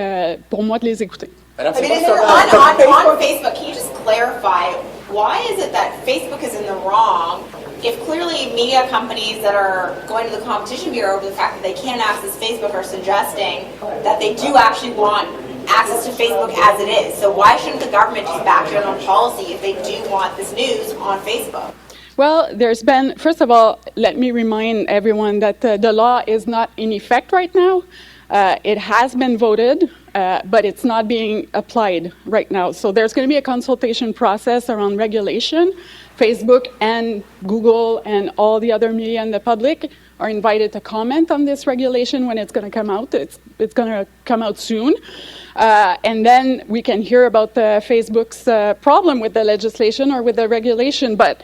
J: pour moi de les écouter.
L: I mean, on Facebook, can you just clarify, why is it that Facebook is in the wrong if clearly media companies that are going to the Competition Bureau over the fact that they can't access Facebook are suggesting that they do actually want access to Facebook as it is? So why shouldn't the government just back their own policy if they do want this news on Facebook?
J: Well, there's been, first of all, let me remind everyone that the law is not in effect right now. It has been voted, but it's not being applied right now. So there's going to be a consultation process around regulation. Facebook and Google and all the other media and the public are invited to comment on this regulation when it's going to come out. It's going to come out soon. And then we can hear about Facebook's problem with the legislation or with the regulation. But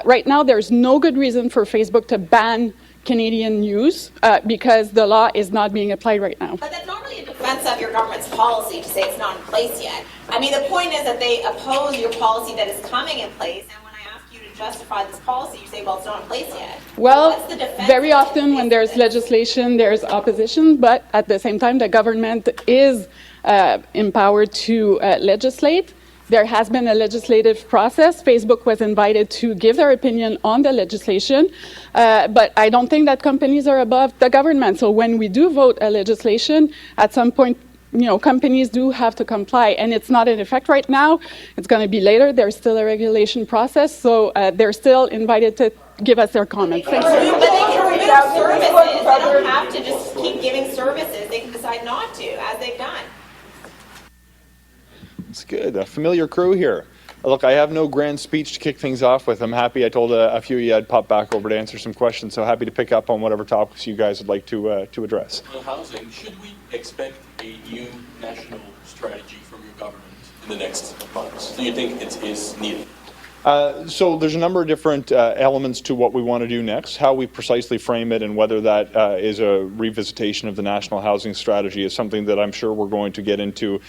J: right now, there's no good reason for Facebook to ban Canadian news because the law is not being applied right now.
L: But that's not really a defense of your government's policy to say it's not in place yet. I mean, the point is that they oppose your policy that is coming in place, and when I ask you to justify this policy, you say, well, it's not in place yet.
J: Well,
L: what's the defense
J: very often when there's legislation, there's opposition, but at the same time, the government is empowered to legislate. There has been a legislative process. Facebook was invited to give their opinion on the legislation, but I don't think that companies are above the government. So when we do vote a legislation, at some point, companies do have to comply, and it's not in effect right now. It's going to be later. There's still a regulation process, so they're still invited to give us their comments.
L: But they can remove services. They don't have to just keep giving services. They can decide not to, as they've done.
M: It's good. A familiar crew here. Look, I have no grand speech to kick things off with. I'm happy. I told a few of you I'd pop back over to answer some questions, so happy to pick up on whatever topics you guys would like to address.
I: On housing, should we expect a new national strategy from your government in the next months? Do you think it is needed?
M: So there's a number of different elements to what we want to do next. How we precisely frame it and whether that is a revisitation of the national housing strategy is something that I'm sure we're going to get into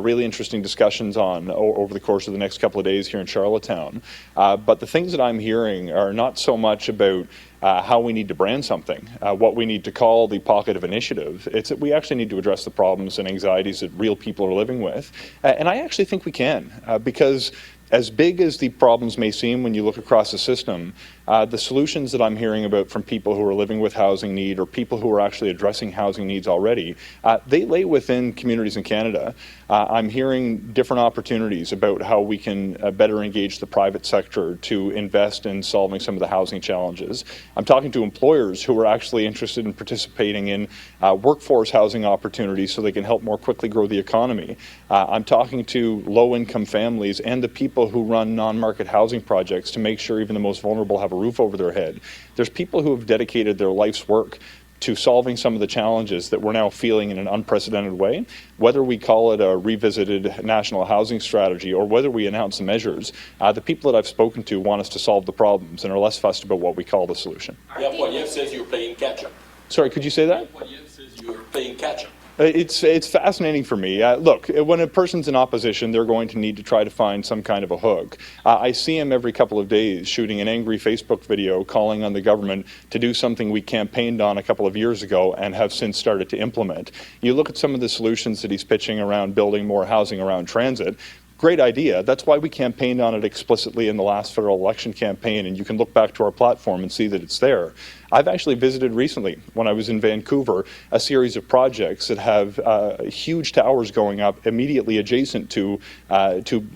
M: really interesting discussions on over the course of the next couple of days here in Charlottetown. But the things that I'm hearing are not so much about how we need to brand something, what we need to call the pocket of initiative. It's that we actually need to address the problems and anxieties that real people are living with. And I actually think we can, because as big as the problems may seem when you look across the system, the solutions that I'm hearing about from people who are living with housing need or people who are actually addressing housing needs already, they lay within communities in Canada. I'm hearing different opportunities about how we can better engage the private sector to invest in solving some of the housing challenges. I'm talking to employers who are actually interested in participating in workforce housing opportunities so they can help more quickly grow the economy. I'm talking to low-income families and the people who run non-market housing projects to make sure even the most vulnerable have a roof over their head. There's people who have dedicated their life's work to solving some of the challenges that we're now feeling in an unprecedented way. Whether we call it a revisited national housing strategy or whether we announce the measures, the people that I've spoken to want us to solve the problems and are less fussed about what we call the solution.
I: Poilievre says you're playing catch-up.
M: Sorry, could you say that?
I: Poilievre says you're playing catch-up.
M: It's fascinating for me. Look, when a person's in opposition, they're going to need to try to find some kind of a hook. I see him every couple of days shooting an angry Facebook video calling on the government to do something we campaigned on a couple of years ago and have since started to implement. You look at some of the solutions that he's pitching around building more housing around transit. Great idea. That's why we campaigned on it explicitly in the last federal election campaign, and you can look back to our platform and see that it's there. I've actually visited recently, when I was in Vancouver, a series of projects that have huge towers going up immediately adjacent to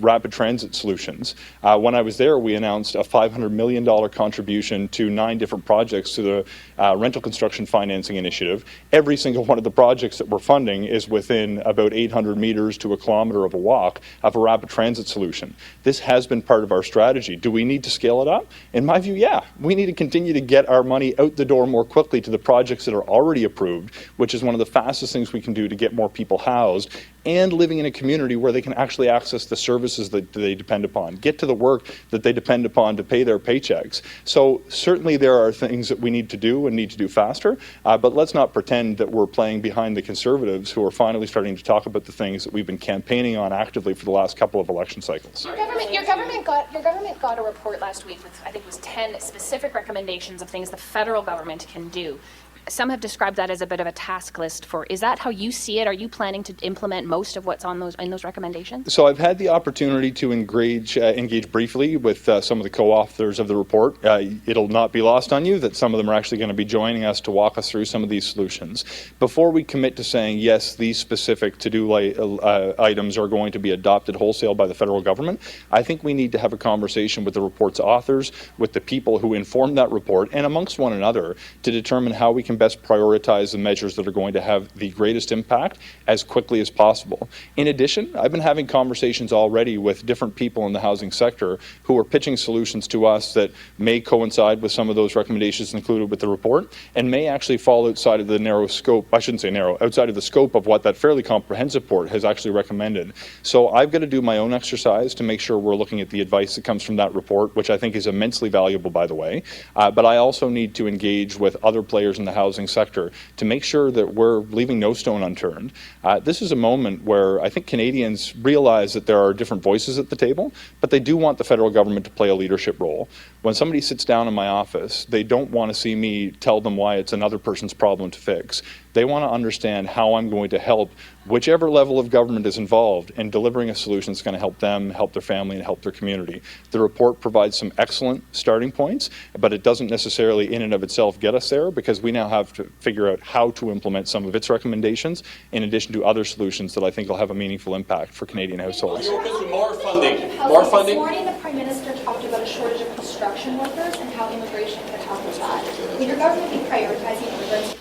M: rapid transit solutions. When I was there, we announced a $500 million contribution to 9 different projects to the rental construction financing initiative. Every single one of the projects that we're funding is within about 800 meters to a kilometer of a walk of a rapid transit solution. This has been part of our strategy. Do we need to scale it up? In my view, yeah. We need to continue to get our money out the door more quickly to the projects that are already approved, which is one of the fastest things we can do to get more people housed and living in a community where they can actually access the services that they depend upon, get to the work that they depend upon to pay their paychecks. So certainly there are things that we need to do and need to do faster, but let's not pretend that we're playing behind the Conservatives who are finally starting to talk about the things that we've been campaigning on actively for the last couple of election cycles.
F: Your government got a report last week with, I think it was 10 specific recommendations of things the federal government can do. Some have described that as a bit of a task list for, is that how you see it? Are you planning to implement most of what's on in those recommendations?
M: So I've had the opportunity to engage briefly with some of the co-authors of the report. It'll not be lost on you that some of them are actually going to be joining us to walk us through some of these solutions. Before we commit to saying, yes, these specific to-do items are going to be adopted wholesale by the federal government, I think we need to have a conversation with the report's authors, with the people who informed that report, and amongst one another to determine how we can best prioritize the measures that are going to have the greatest impact as quickly as possible. In addition, I've been having conversations already with different people in the housing sector who are pitching solutions to us that may coincide with some of those recommendations included with the report and may actually fall outside of the narrow scope, I shouldn't say narrow, outside of the scope of what that fairly comprehensive report has actually recommended. So I've got to do my own exercise to make sure we're looking at the advice that comes from that report, which I think is immensely valuable, by the way. But I also need to engage with other players in the housing sector to make sure that we're leaving no stone unturned. This is a moment where I think Canadians realize that there are different voices at the table, but they do want the federal government to play a leadership role. When somebody sits down in my office, they don't want to see me tell them why it's another person's problem to fix. They want to understand how I'm going to help whichever level of government is involved in delivering a solution that's going to help them, help their family, and help their community. The report provides some excellent starting points, but it doesn't necessarily in and of itself get us there, because we now have to figure out how to implement some of its recommendations in addition to other solutions that I think will have a meaningful impact for Canadian households.
I: More funding. More funding.
N: This morning, the Prime Minister talked about a shortage of construction workers and how immigration could help with that. Will your government be prioritizing immigrants?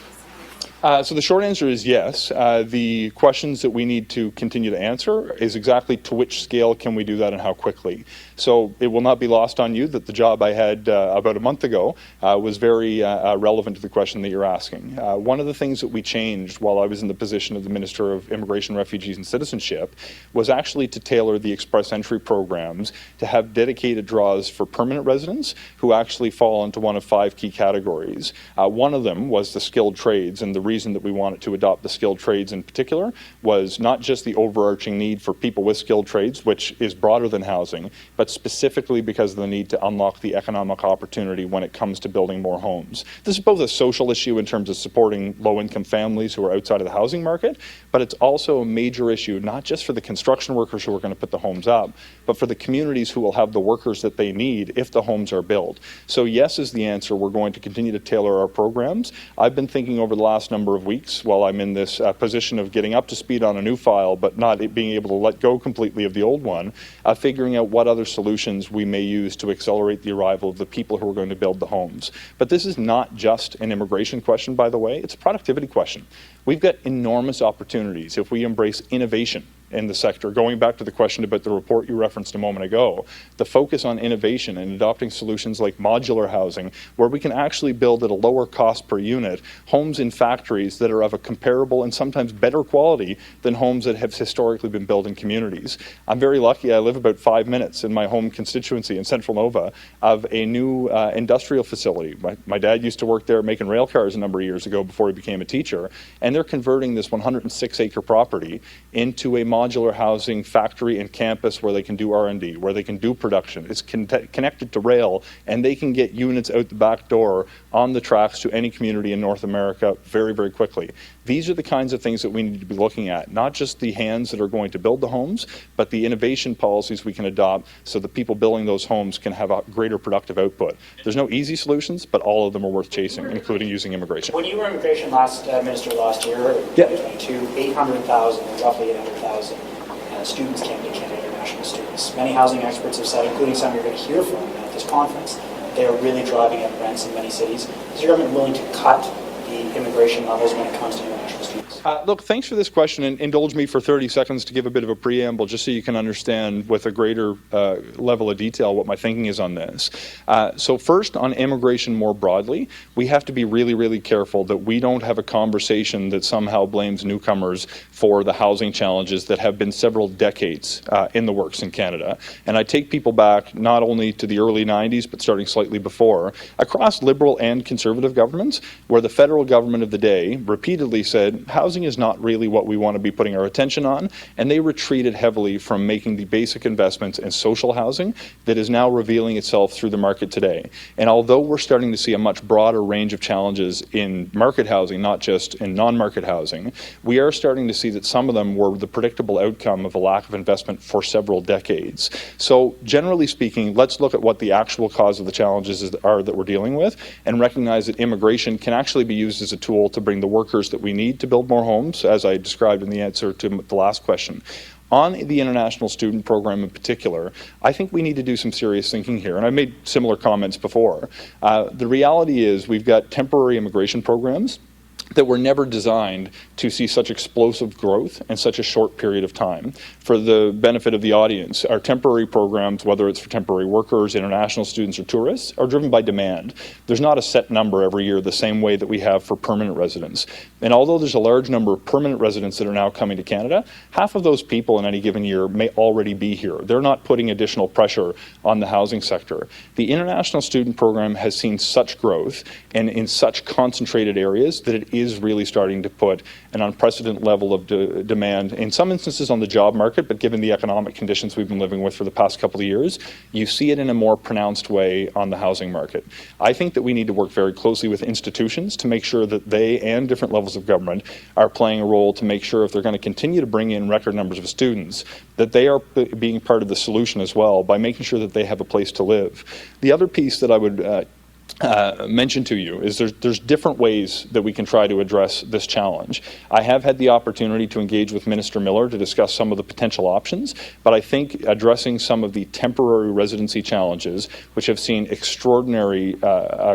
M: So the short answer is yes. The questions that we need to continue to answer is exactly to which scale can we do that and how quickly. So it will not be lost on you that the job I had about a month ago was very relevant to the question that you're asking. One of the things that we changed while I was in the position of the Minister of Immigration, Refugees and Citizenship was actually to tailor the express entry programs to have dedicated draws for permanent residents who actually fall into one of 5 key categories. One of them was the skilled trades, and the reason that we wanted to adopt the skilled trades in particular was not just the overarching need for people with skilled trades, which is broader than housing, but specifically because of the need to unlock the economic opportunity when it comes to building more homes. This is both a social issue in terms of supporting low-income families who are outside of the housing market, but it's also a major issue not just for the construction workers who are going to put the homes up, but for the communities who will have the workers that they need if the homes are built. So yes is the answer. We're going to continue to tailor our programs. I've been thinking over the last number of weeks while I'm in this position of getting up to speed on a new file but not being able to let go completely of the old one, figuring out what other solutions we may use to accelerate the arrival of the people who are going to build the homes. But this is not just an immigration question, by the way, it's a productivity question. We've got enormous opportunities if we embrace innovation in the sector. Going back to the question about the report you referenced a moment ago, the focus on innovation and adopting solutions like modular housing, where we can actually build at a lower cost per unit homes in factories that are of a comparable and sometimes better quality than homes that have historically been built in communities. I'm very lucky. I live about 5 minutes in my home constituency in Central Nova of a new industrial facility. My dad used to work there making rail cars a number of years ago before he became a teacher, and they're converting this 106-acre property into a modular housing factory and campus where they can do R&D, where they can do production. It's connected to rail, and they can get units out the back door on the tracks to any community in North America very, very quickly. These are the kinds of things that we need to be looking at, not just the hands that are going to build the homes, but the innovation policies we can adopt so the people building those homes can have a greater productive output. There's no easy solutions, but all of them are worth chasing, including using immigration.
O: When you were immigration minister last year, 2022, 800,000, roughly 800,000 students came to Canada, international students. Many housing experts have said, including some you're going to hear from at this conference, they are really driving up rents in many cities. Is your government willing to cut the immigration levels when it comes to international students?
M: Look, thanks for this question, and indulge me for 30 seconds to give a bit of a preamble just so you can understand with a greater level of detail what my thinking is on this. So first, on immigration more broadly, we have to be really, really careful that we don't have a conversation that somehow blames newcomers for the housing challenges that have been several decades in the works in Canada. And I take people back not only to the early 90s, but starting slightly before, across Liberal and Conservative governments, where the federal government of the day repeatedly said, housing is not really what we want to be putting our attention on, and they retreated heavily from making the basic investments in social housing that is now revealing itself through the market today. And although we're starting to see a much broader range of challenges in market housing, not just in non-market housing, we are starting to see that some of them were the predictable outcome of a lack of investment for several decades. So generally speaking, let's look at what the actual cause of the challenges are that we're dealing with, and recognize that immigration can actually be used as a tool to bring the workers that we need to build more homes, as I described in the answer to the last question. On the international student program in particular, I think we need to do some serious thinking here, and I made similar comments before. The reality is we've got temporary immigration programs that were never designed to see such explosive growth in such a short period of time. For the benefit of the audience, our temporary programs, whether it's for temporary workers, international students, or tourists, are driven by demand. There's not a set number every year the same way that we have for permanent residents. And although there's a large number of permanent residents that are now coming to Canada, half of those people in any given year may already be here. They're not putting additional pressure on the housing sector. The international student program has seen such growth and in such concentrated areas that it is really starting to put an unprecedented level of demand, in some instances on the job market, but given the economic conditions we've been living with for the past couple of years, you see it in a more pronounced way on the housing market. I think that we need to work very closely with institutions to make sure that they and different levels of government are playing a role to make sure if they're going to continue to bring in record numbers of students, that they are being part of the solution as well by making sure that they have a place to live. The other piece that I would mention to you is there's different ways that we can try to address this challenge. I have had the opportunity to engage with Minister Miller to discuss some of the potential options, but I think addressing some of the temporary residency challenges, which have seen extraordinary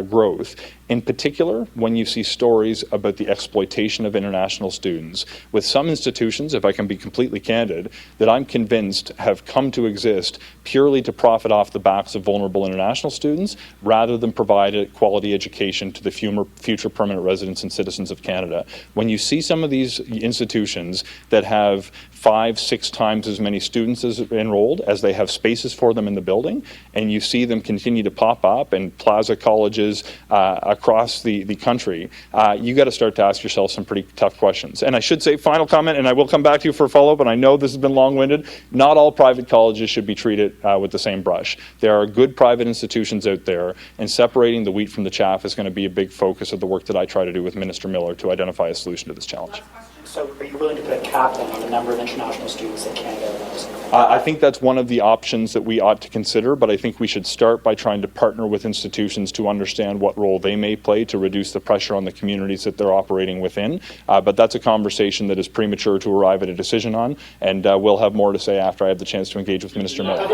M: growth, in particular, when you see stories about the exploitation of international students, with some institutions, if I can be completely candid, that I'm convinced have come to exist purely to profit off the backs of vulnerable international students, rather than provide a quality education to the future permanent residents and citizens of Canada. When you see some of these institutions that have 5-6 times as many students as enrolled as they have spaces for them in the building, and you see them continue to pop up in plaza colleges across the country, you got to start to ask yourself some pretty tough questions. And I should say, final comment, and I will come back to you for a follow-up, and I know this has been long-winded, not all private colleges should be treated with the same brush. There are good private institutions out there, and separating the wheat from the chaff is going to be a big focus of the work that I try to do with Minister Miller to identify a solution to this challenge.
O: So are you willing to put a cap then on the number of international students that Canada allows?
M: I think that's one of the options that we ought to consider, but I think we should start by trying to partner with institutions to understand what role they may play to reduce the pressure on the communities that they're operating within. But that's a conversation that is premature to arrive at a decision on, and we'll have more to say after I have the chance to engage with Minister Miller.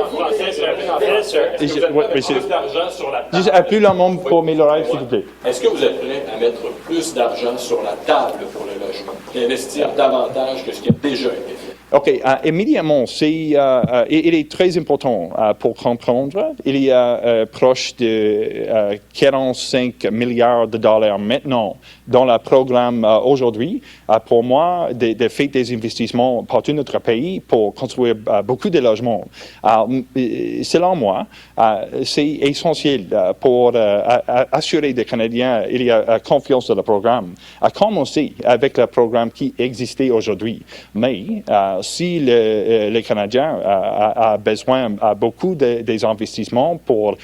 M: Plus le monde pour mes oreilles, s'il vous plaît.
I: Est-ce que vous êtes prêt à mettre plus d'argent sur la table pour le logement, d'investir davantage que ce qui a déjà été fait?
M: OK, immédiatement, il est très important pour comprendre. Il y a proche de 45 milliards de dollars maintenant dans le programme aujourd'hui. Pour moi, de faire des investissements partout notre pays pour construire beaucoup de logements. Selon moi, c'est essentiel pour assurer des Canadiens il y a confiance dans le programme. À commencer avec le programme qui existait aujourd'hui. Mais si les Canadiens a besoin beaucoup des investissements pour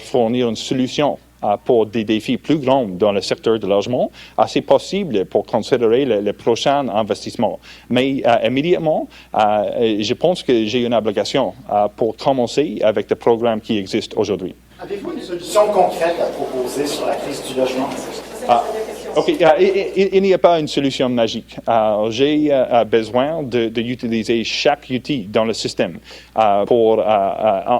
M: fournir une solution pour des défis plus grands dans le secteur du logement, c'est possible pour considérer les prochains investissements. Mais immédiatement, je pense que j'ai une obligation pour commencer avec le programme qui existe aujourd'hui.
K: Avez-vous une solution concrète à proposer sur la crise du logement?
M: OK, il n'y a pas une solution magique. J'ai besoin d'utiliser chaque outil dans le système pour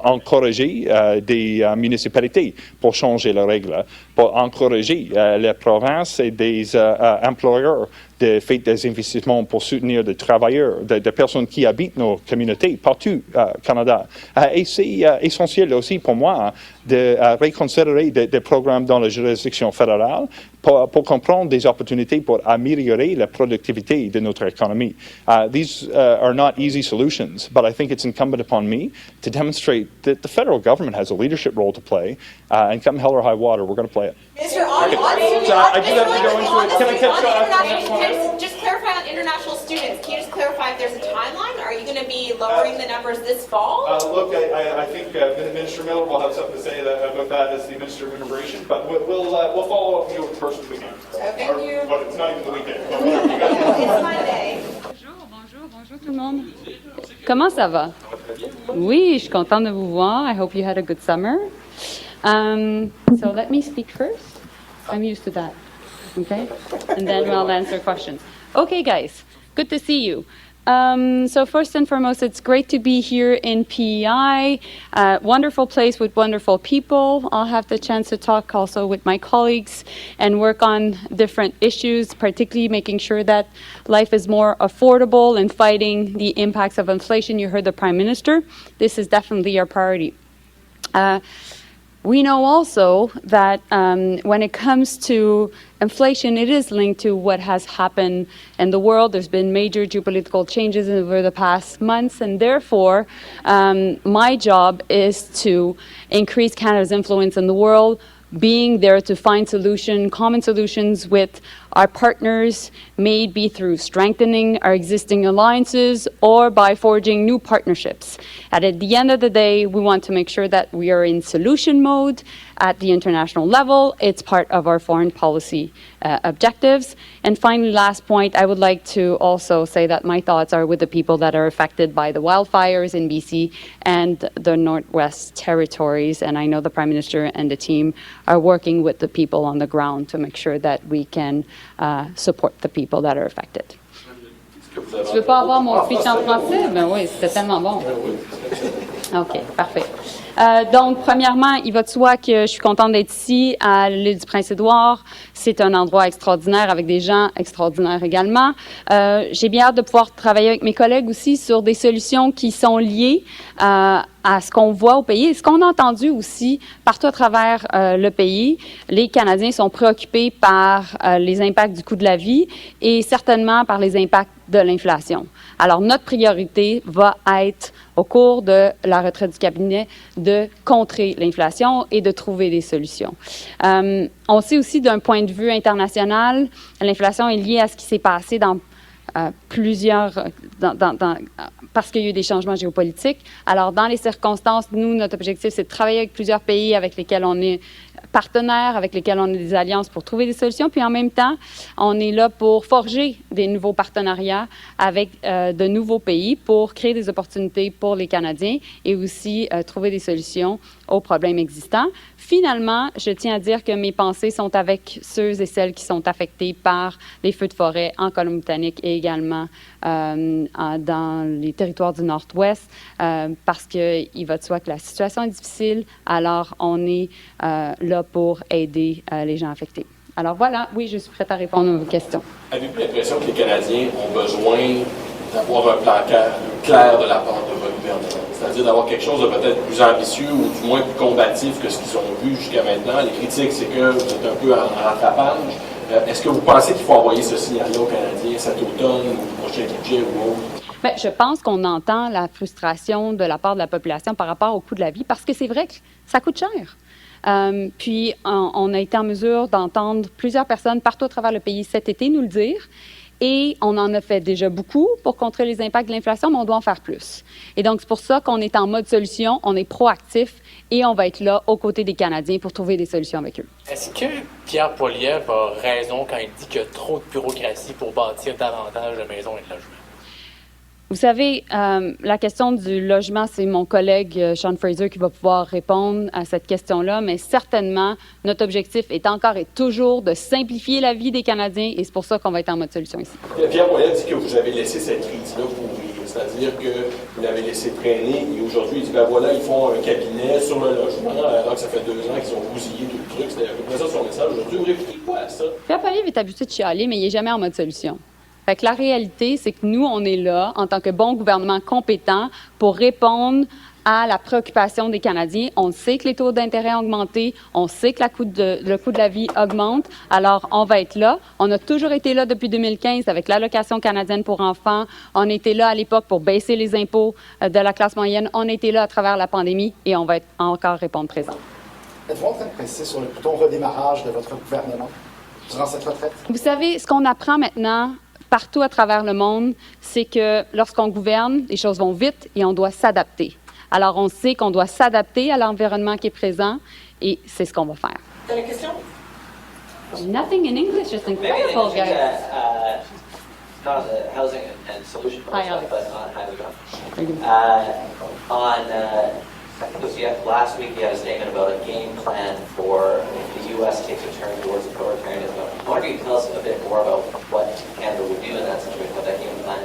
M: encourager des municipalités pour changer les règles, pour encourager les provinces et des employeurs de faire des investissements pour soutenir des travailleurs, des personnes qui habitent nos communautés partout au Canada. Et c'est essentiel aussi pour moi de reconsidérer des programmes dans la juridiction fédérale pour comprendre des opportunités pour améliorer la productivité de notre économie. These are not easy solutions, but I think it's incumbent upon me to demonstrate that the federal government has a leadership role to play, and come hell or high water, we're going to play it.
L: Mr. I do have to go into it. Can I catch just clarify on international students. Can you just clarify if there's a timeline? Are you going to be lowering the numbers this fall?
M: Look, I think Minister Miller will have something to say about that as the Minister of Immigration, but we'll follow up with you in person if we can.
L: Thank you.
M: But it's not even the weekend.
L: It's Monday.
P: Bonjour tout le monde. Comment ça va? Oui, je suis contente de vous voir. I hope you had a good summer. So let me speak first. I'm used to that. Okay? And then I'll answer questions. Okay, guys. Good to see you. So first and foremost, it's great to be here in PEI, wonderful place with wonderful people. I'll have the chance to talk also with my colleagues and work on different issues, particularly making sure that life is more affordable and fighting the impacts of inflation. You heard the Prime Minister. This is definitely our priority. We know also that when it comes to inflation, it is linked to what has happened in the world. There's been major geopolitical changes over the past months, and therefore, my job is to increase Canada's influence in the world, being there to find common solutions with our partners, may it be through strengthening our existing alliances or by forging new partnerships. And at the end of the day, we want to make sure that we are in solution mode at the international level. It's part of our foreign policy objectives. And finally, last point, I would like to also say that my thoughts are with the people that are affected by the wildfires in BC and the Northwest Territories. And I know the Prime Minister and the team are working with the people on the ground to make sure that we can support the people that are affected. Tu veux pas avoir mon speech en français? Ben oui, c'était tellement bon. OK, parfait. Donc, premièrement, il va de soi que je suis contente d'être ici à l'île du Prince-Édouard. C'est un endroit extraordinaire avec des gens extraordinaires également. J'ai bien hâte de pouvoir travailler avec mes collègues aussi sur des solutions qui sont liées à ce qu'on voit au pays et ce qu'on a entendu aussi partout à travers le pays. Les Canadiens sont préoccupés par les impacts du coût de la vie et certainement par les impacts de l'inflation. Alors, notre priorité va être, au cours de la retraite du cabinet, de contrer l'inflation et de trouver des solutions. On sait aussi d'un point de vue international, l'inflation est liée à ce qui s'est passé dans parce qu'il y a eu des changements géopolitiques. Alors, dans les circonstances, nous, notre objectif, c'est de travailler avec plusieurs pays avec lesquels on est partenaires, avec lesquels on a des alliances pour trouver des solutions. Puis en même temps, on est là pour forger des nouveaux partenariats avec de nouveaux pays pour créer des opportunités pour les Canadiens et aussi trouver des solutions aux problèmes existants. Finalement, je tiens à dire que mes pensées sont avec ceux et celles qui sont affectés par les feux de forêt en Colombie-Britannique et également dans les territoires du Nord-Ouest parce qu'il va de soi que la situation est difficile. Alors, on est là pour aider les gens affectés. Alors voilà, oui, je suis prête à répondre à vos questions.
I: Avez-vous l'impression que les Canadiens ont besoin d'avoir un plan clair de la part de votre gouvernement? C'est-à-dire d'avoir quelque chose de peut-être plus ambitieux ou du moins plus combatif que ce qu'ils ont vu jusqu'à maintenant. Les critiques, c'est que vous êtes un peu en rattrapage. Est-ce que vous pensez qu'il faut envoyer ce signal-là aux Canadiens cet automne ou au prochain budget ou autre?
P: Bien, je pense qu'on entend la frustration de la part de la population par rapport au coût de la vie parce que c'est vrai que ça coûte cher. Puis, on a été en mesure d'entendre plusieurs personnes partout à travers le pays cet été nous le dire. Et on en a fait déjà beaucoup pour contrer les impacts de l'inflation, mais on doit en faire plus. Et donc, c'est pour ça qu'on est en mode solution, on est proactif et on va être là aux côtés des Canadiens pour trouver des solutions avec eux.
Q: Est-ce que Pierre Poilievre a raison quand il dit qu'il y a trop de bureaucratie pour bâtir davantage de maisons et de logements?
P: Vous savez, la question du logement, c'est mon collègue Sean Fraser qui va pouvoir répondre à cette question-là, mais certainement, notre objectif est encore et toujours de simplifier la vie des Canadiens et c'est pour ça qu'on va être en mode solution ici.
I: Pierre Poilievre dit que vous avez laissé cette crise-là pourrir, c'est-à-dire que vous l'avez laissé traîner et aujourd'hui, il dit, ben voilà, ils font un cabinet sur le logement alors que ça fait 2 ans qu'ils ont bousillé tout le truc. C'était à peu près ça son message aujourd'hui. Vous répliquez quoi à ça?
P: Pierre Poilievre est habitué de chialer, mais il n'est jamais en mode solution. Fait que la réalité, c'est que nous, on est là en tant que bon gouvernement compétent pour répondre à la préoccupation des Canadiens. On sait que les taux d'intérêt ont augmenté, on sait que le coût de la vie augmente, alors on va être là. On a toujours été là depuis 2015 avec l'allocation canadienne pour enfants. On était là à l'époque pour baisser les impôts de la classe moyenne. On était là à travers la pandémie et on va encore répondre présent.
K: Êtes-vous en train de préciser sur le bouton redémarrage de votre gouvernement durant cette retraite?
P: Vous savez, ce qu'on apprend maintenant partout à travers le monde, c'est que lorsqu'on gouverne, les choses vont vite et on doit s'adapter. Alors, on sait qu'on doit s'adapter à l'environnement qui est présent et c'est ce qu'on va faire.
L: T'as une question?
P: Nothing in English, just incredible, guys.
R: Not the housing and solution
P: Hi,
R: stuff,
P: Alex.
R: but on housing. Last week you had a statement about a game plan for if the U.S. takes a turn towards authoritarianism. I wonder if you could tell us a bit more about what Canada would do in that situation, what that game plan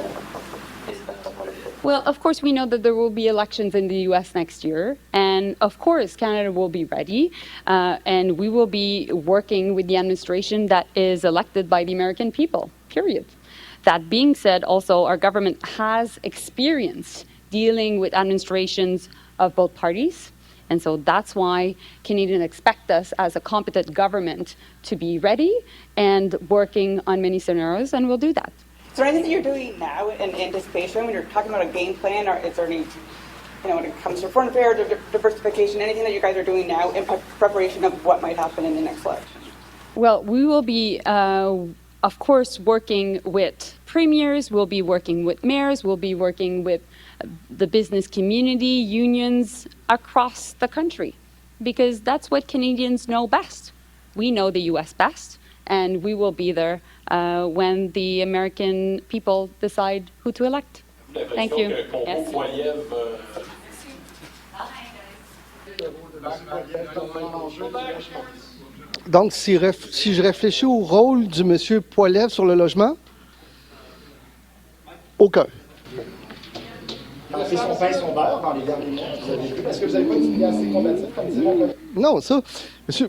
R: is, what it is.
P: Well, of course, we know that there will be elections in the U.S. next year. And of course, Canada will be ready. And we will be working with the administration that is elected by the American people, period. That being said, also, our government has experience dealing with administrations of both parties. And so that's why Canadians expect us as a competent government to be ready and working on many scenarios, and we'll do that.
G: Is there anything that you're doing now in anticipation when you're talking about a game plan, or is there any, when it comes to foreign affairs or diversification, anything that you guys are doing now in preparation of what might happen in the next election?
P: Well, we will be of course, working with premiers, we'll be working with mayors, we'll be working with the business community, unions across the country, because that's what Canadians know best. We know the U.S. best, and we will be there when the American people decide who to elect. Thank you. Yes.
S: Donc, si je réfléchis au rôle du monsieur Poilievre sur le logement, aucun.
K: Il a fait son pain et son beurre dans les derniers mois. Vous avez vu? Est-ce que vous n'avez pas dit assez combatif, comme disait mon collègue? Non, ça,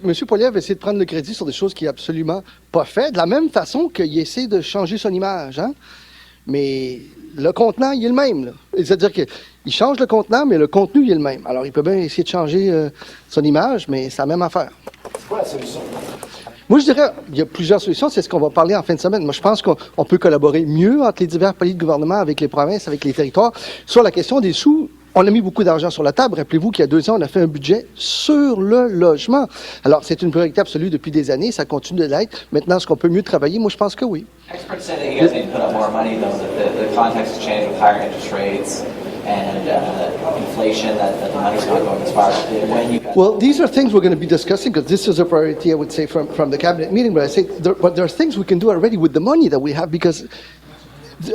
K: monsieur Poilievre essaie de prendre le crédit sur des choses qu'il n'a absolument pas fait, de la même façon qu'il essaie de changer son image, hein? Mais le contenant, il est le même, là. C'est-à-dire qu'il change le contenant, mais le contenu, il est le même. Alors, il peut bien essayer de changer son image, mais c'est la même affaire. C'est quoi la solution?
S: Moi, je dirais, il y a plusieurs solutions. C'est ce qu'on va parler en fin de semaine. Moi, je pense qu'on peut collaborer mieux entre les divers paliers de gouvernement, avec les provinces, avec les territoires. Sur la question des sous, on a mis beaucoup d'argent sur la table. Rappelez-vous qu'il y a 2 ans, on a fait un budget sur le logement. Alors, c'est une priorité absolue depuis des années. Ça continue de l'être. Maintenant, est-ce qu'on peut mieux travailler? Moi, je pense que oui.
R: Experts say that you guys need to put up more money, though, that the context has changed with higher interest rates and inflation, that the money's not going as far. When you
S: Well, these are things we're going to be discussing, because this is a priority, I would say, from the cabinet meeting. But I say, but there are things we can do already with the money that we have, because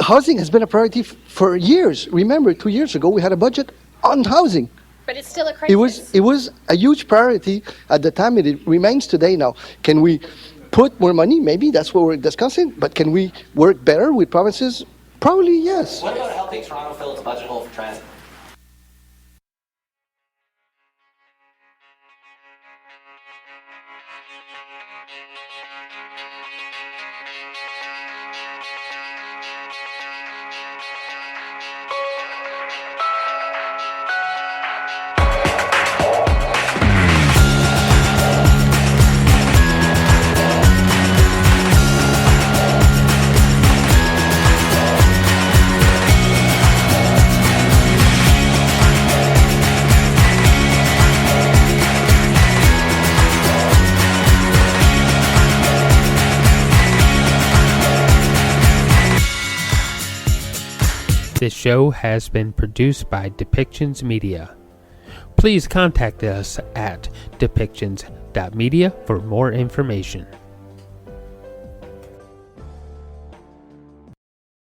S: housing has been a priority for years. Remember, 2 years ago, we had a budget on housing.
F: But it's still a crisis.
S: It was a huge priority at the time, and it remains today now. Can we put more money? Maybe that's what we're discussing. But can we work better with provinces? Probably yes.
R: What about helping Toronto fill its budget hole for transit?
A: This show has been produced by Depictions Media. Please contact us at depictions.media for more information.